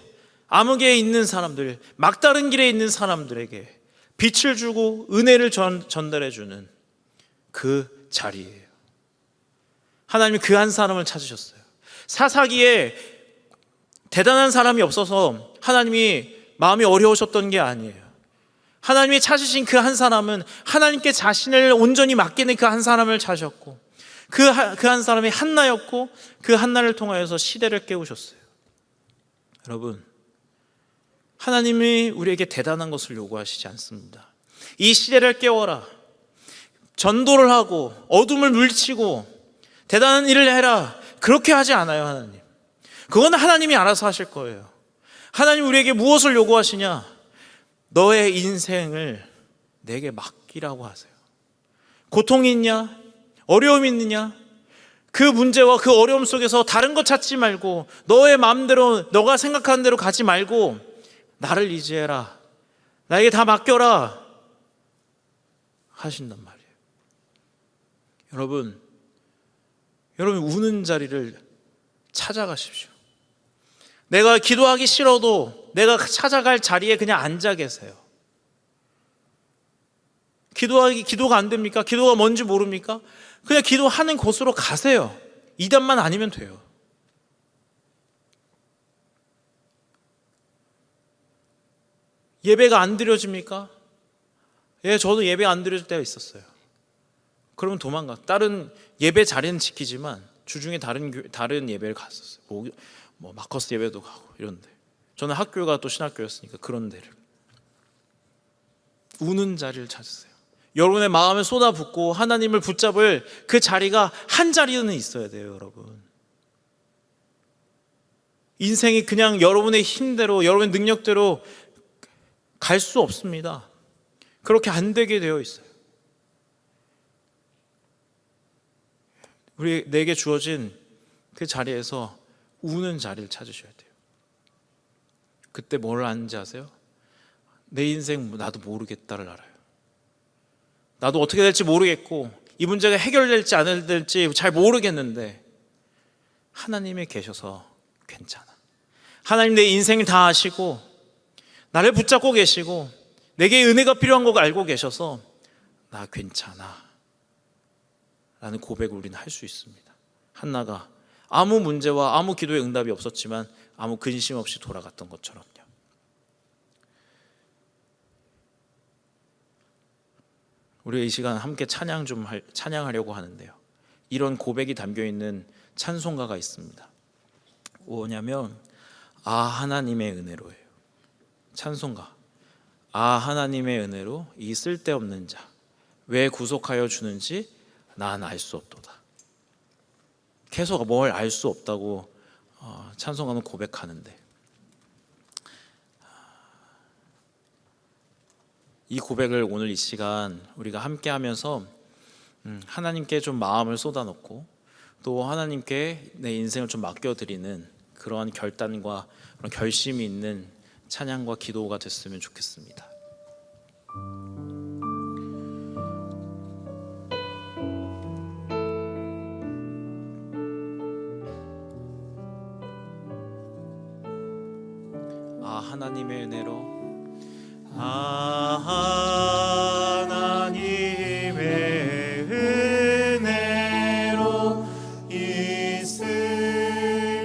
암흑에 있는 사람들, 막다른 길에 있는 사람들에게 빛을 주고 은혜를 전달해 주는 그 자리예요. 하나님이 그 한 사람을 찾으셨어요. 사사기에 대단한 사람이 없어서 하나님이 마음이 어려우셨던 게 아니에요. 하나님이 찾으신 그 한 사람은 하나님께 자신을 온전히 맡기는 그 한 사람을 찾으셨고 그 한 사람이 한나였고 그 한나를 통하여서 시대를 깨우셨어요. 여러분, 하나님이 우리에게 대단한 것을 요구하시지 않습니다. 이 시대를 깨워라, 전도를 하고 어둠을 물리치고 대단한 일을 해라, 그렇게 하지 않아요. 하나님, 그건 하나님이 알아서 하실 거예요. 하나님 우리에게 무엇을 요구하시냐? 너의 인생을 내게 맡기라고 하세요. 고통이 있냐? 어려움이 있느냐? 그 문제와 그 어려움 속에서 다른 것 찾지 말고 너의 마음대로, 너가 생각하는 대로 가지 말고 나를 의지해라, 나에게 다 맡겨라 하신단 말이에요. 여러분 우는 자리를 찾아가십시오. 내가 기도하기 싫어도 내가 찾아갈 자리에 그냥 앉아 계세요. 기도가 안 됩니까? 기도가 뭔지 모릅니까? 그냥 기도하는 곳으로 가세요. 이단만 아니면 돼요. 예배가 안 드려집니까? 예, 저도 예배 안 드려질 때가 있었어요. 그러면 도망가. 다른 예배 자리는 지키지만 주중에 다른 예배를 갔었어요. 뭐 마커스 예배도 가고 이런데, 저는 학교가 또 신학교였으니까 그런 데를. 우는 자리를 찾으세요. 여러분의 마음을 쏟아붓고 하나님을 붙잡을 그 자리가 한 자리는 있어야 돼요. 여러분, 인생이 그냥 여러분의 힘대로, 여러분의 능력대로 갈 수 없습니다. 그렇게 안 되게 되어 있어요. 내게 주어진 그 자리에서 우는 자리를 찾으셔야 돼요. 그때 뭘 아는지 아세요? 내 인생 나도 모르겠다를 알아요. 나도 어떻게 될지 모르겠고 이 문제가 해결될지 안 될지 잘 모르겠는데 하나님이 계셔서 괜찮아. 하나님 내 인생을 다 아시고 나를 붙잡고 계시고 내게 은혜가 필요한 거 알고 계셔서 나 괜찮아 라는 고백을 우리는 할 수 있습니다. 한나가 아무 문제와 아무 기도의 응답이 없었지만 아무 근심 없이 돌아갔던 것처럼요. 우리 이 시간 함께 찬양하려고 하는데요, 이런 고백이 담겨있는 찬송가가 있습니다. 뭐냐면 하나님의 은혜로예요. 찬송가. 하나님의 은혜로 이 쓸데없는 자 왜 구속하여 주는지 난 알 수 없도다. 계속 뭘 알 수 없다고 찬송가는 고백하는데, 이 고백을 오늘 이 시간 우리가 함께 하면서 하나님께 좀 마음을 쏟아놓고 또 하나님께 내 인생을 좀 맡겨드리는 그러한 결단과 그런 결심이 있는 찬양과 기도가 됐으면 좋겠습니다. 하나님의 은혜로 하나님의 은혜로 있을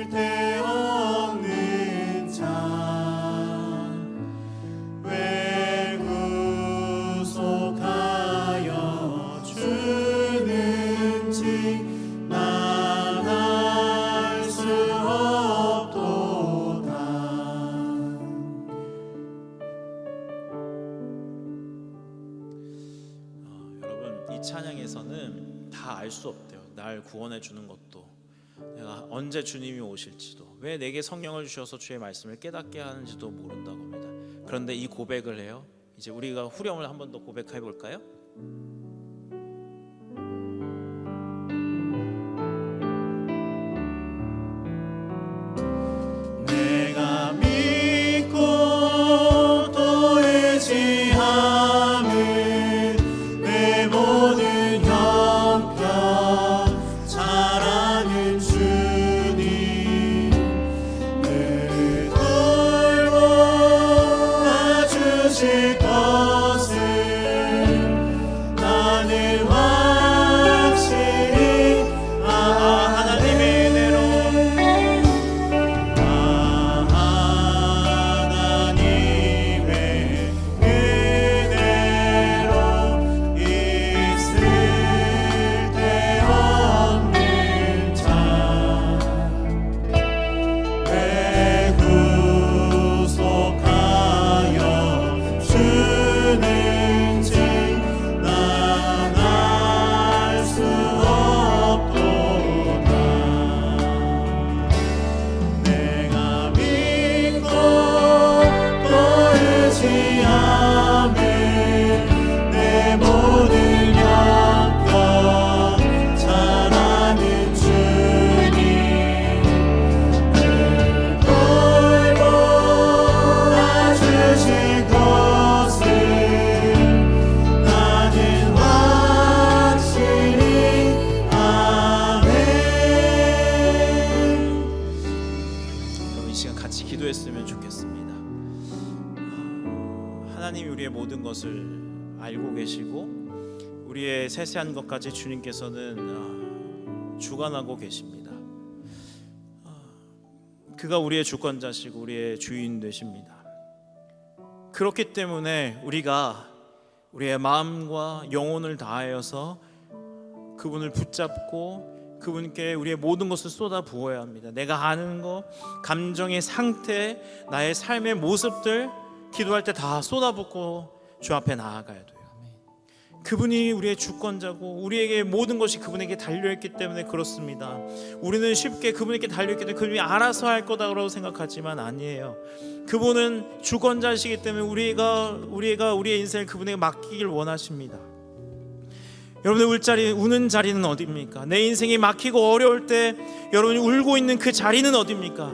데 없는 자 왜 구속하여 주는지 말할 수 없도다. 이 찬양에서는 다 알 수 없대요. 날 구원해 주는 것도, 내가 언제 주님이 오실지도, 왜 내게 성령을 주셔서 주의 말씀을 깨닫게 하는지도 모른다고 합니다. 그런데 이 고백을 해요. 이제 우리가 후렴을 한 번 더 고백해 볼까요? 내가 믿고 또 의지함은 내 모든 형편 잘 아는 주님 늘 돌보아주실 것을 나는 확실히 하나님의 은혜로 기도했으면 좋겠습니다. 하나님이 우리의 모든 것을 알고 계시고 우리의 세세한 것까지 주님께서는 주관하고 계십니다. 그가 우리의 주권자시고 우리의 주인 되십니다. 그렇기 때문에 우리가 우리의 마음과 영혼을 다하여서 그분을 붙잡고 그분께 우리의 모든 것을 쏟아 부어야 합니다. 내가 아는 것, 감정의 상태, 나의 삶의 모습들 기도할 때 다 쏟아붓고 주 앞에 나아가야 돼요. 그분이 우리의 주권자고 우리에게 모든 것이 그분에게 달려있기 때문에 그렇습니다. 우리는 쉽게 그분에게 달려있기 때문에 그분이 알아서 할 거다라고 생각하지만 아니에요. 그분은 주권자이시기 때문에 우리가 우리의 인생을 그분에게 맡기길 원하십니다. 여러분의 우는 자리는 어디입니까? 내 인생이 막히고 어려울 때 여러분이 울고 있는 그 자리는 어디입니까?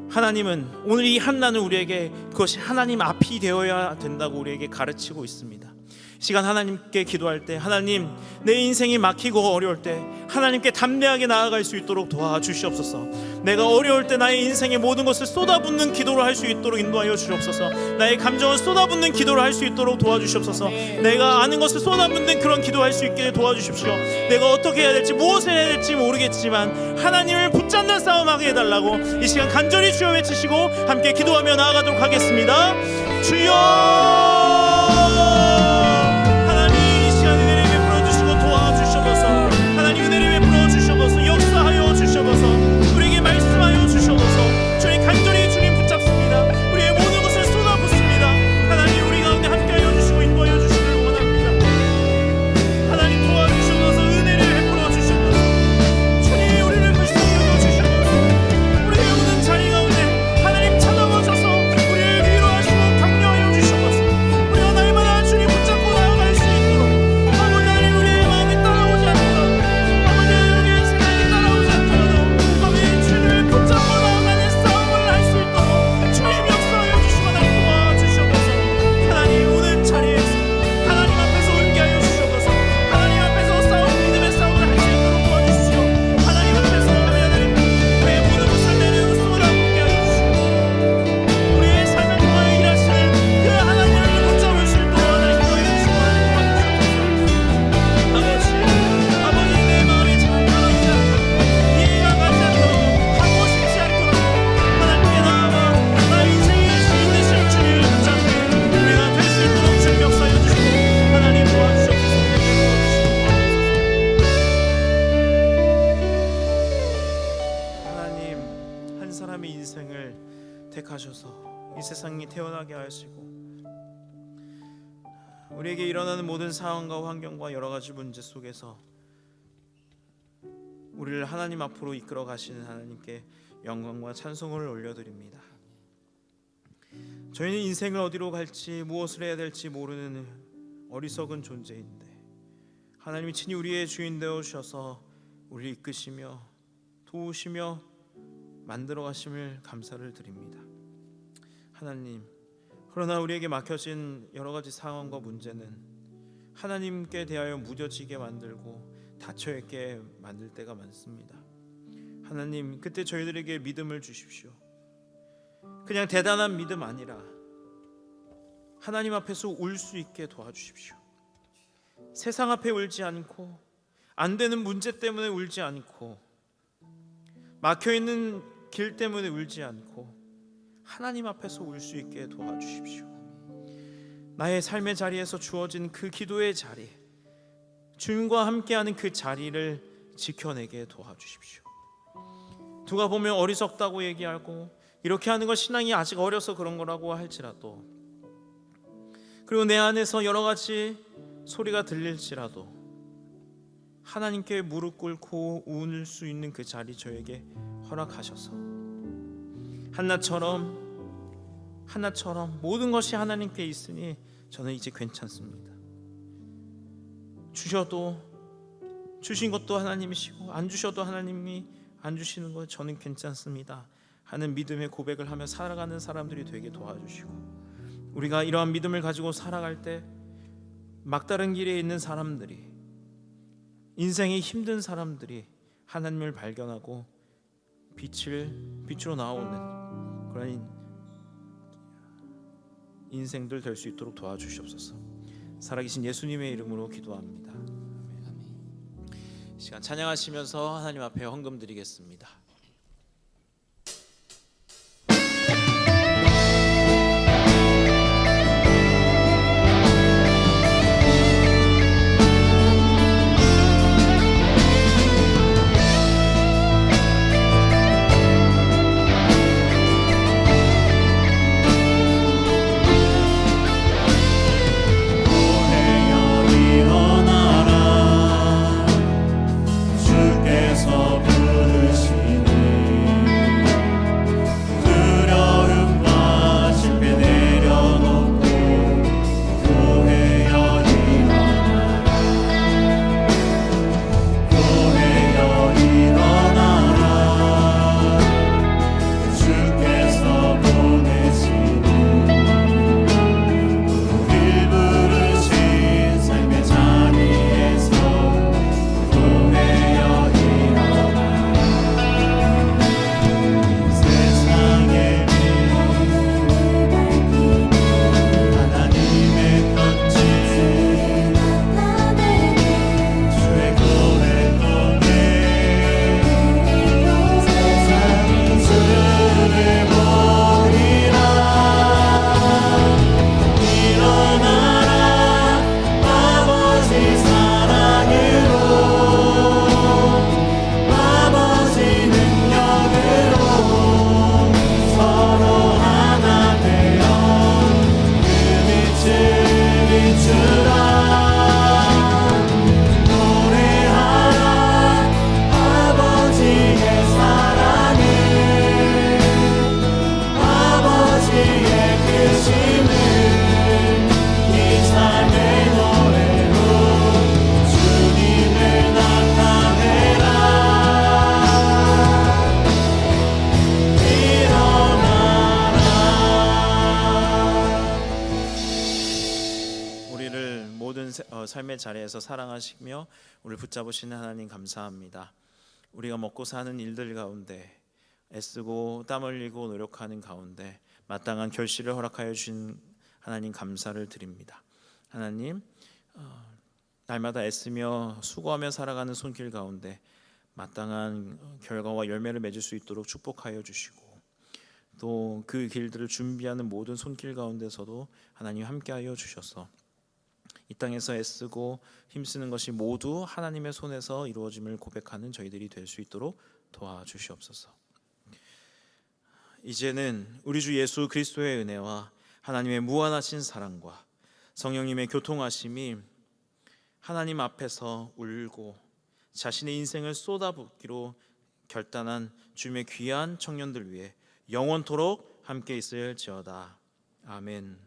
하나님은 오늘 이 한나는 우리에게 그것이 하나님 앞이 되어야 된다고 우리에게 가르치고 있습니다. 시간 하나님께 기도할 때, 하나님 내 인생이 막히고 어려울 때 하나님께 담대하게 나아갈 수 있도록 도와주시옵소서. 내가 어려울 때 나의 인생의 모든 것을 쏟아붓는 기도를 할 수 있도록 인도하여 주시옵소서. 나의 감정을 쏟아붓는 기도를 할 수 있도록 도와주시옵소서. 내가 아는 것을 쏟아붓는 그런 기도할 수 있게 도와주십시오. 내가 어떻게 해야 될지 무엇을 해야 될지 모르겠지만 하나님을 붙잡는 싸움하게 해달라고 이 시간 간절히 주여 외치시고 함께 기도하며 나아가도록 하겠습니다. 주여, 역사하여 주셔서 우리에게 말씀하여 주셔서 저희 간절히 주님 붙잡습니다. 우리의 모든 것을 쏟아붓습니다. 하나님 우리 가운데 함께하여 주시고 인도하여 주시길 원합니다. 하나님 도와주셔서 은혜를 베풀어 주셔서 주님 우리를 불쌍히 여겨주셔서 우리의 모든 자리 가운데 하나님 찾아오셔서 우리를 위로하시고 격려하여 주셔서 허락하셔서 이 세상이 태어나게 하시고 우리에게 일어나는 모든 상황과 환경과 여러 가지 문제 속에서 우리를 하나님 앞으로 이끌어 가시는 하나님께 영광과 찬송을 올려드립니다. 저희는 인생을 어디로 갈지 무엇을 해야 될지 모르는 어리석은 존재인데 하나님이 친히 우리의 주인 되어 주셔서 우리를 이끄시며 도우시며 만들어 가심을 감사를 드립니다. 하나님, 그러나 우리에게 맡겨진 여러 가지 상황과 문제는 하나님께 대하여 무뎌지게 만들고 닫혀있게 만들 때가 많습니다. 하나님, 그때 저희들에게 믿음을 주십시오. 그냥 대단한 믿음 아니라 하나님 앞에서 울 수 있게 도와주십시오. 세상 앞에 울지 않고 안 되는 문제 때문에 울지 않고 막혀있는 길 때문에 울지 않고 하나님 앞에서 울 수 있게 도와주십시오. 나의 삶의 자리에서 주어진 그 기도의 자리, 주님과 함께하는 그 자리를 지켜내게 도와주십시오. 누가 보면 어리석다고 얘기하고 이렇게 하는 건 신앙이 아직 어려서 그런 거라고 할지라도, 그리고 내 안에서 여러 가지 소리가 들릴지라도 하나님께 무릎 꿇고 울 수 있는 그 자리 저에게 허락하셔서 한나처럼 모든 것이 하나님께 있으니 저는 이제 괜찮습니다. 주셔도 주신 것도 하나님이시고 안 주셔도 하나님이 안 주시는 것 저는 괜찮습니다 하는 믿음의 고백을 하며 살아가는 사람들이 되게 도와주시고, 우리가 이러한 믿음을 가지고 살아갈 때 막다른 길에 있는 사람들이, 인생이 힘든 사람들이 하나님을 발견하고 빛으로 나오는 그런 인생들 될 수 있도록 도와주시옵소서. 살아계신 예수님의 이름으로 기도합니다. 시간 찬양하시면서 하나님 앞에 헌금 드리겠습니다. 주께서 부르시니 삶의 자리에서 사랑하시며 우리를 붙잡으시는 하나님 감사합니다. 우리가 먹고 사는 일들 가운데 애쓰고 땀 흘리고 노력하는 가운데 마땅한 결실을 허락하여 주신 하나님 감사를 드립니다. 하나님, 날마다 애쓰며 수고하며 살아가는 손길 가운데 마땅한 결과와 열매를 맺을 수 있도록 축복하여 주시고, 또 그 길들을 준비하는 모든 손길 가운데서도 하나님 함께하여 주셔서 이 땅에서 애쓰고 힘쓰는 것이 모두 하나님의 손에서 이루어짐을 고백하는 저희들이 될 수 있도록 도와주시옵소서. 이제는 우리 주 예수 그리스도의 은혜와 하나님의 무한하신 사랑과 성령님의 교통하심이 하나님 앞에서 울고 자신의 인생을 쏟아붓기로 결단한 주님의 귀한 청년들 위해 영원토록 함께 있을지어다. 아멘.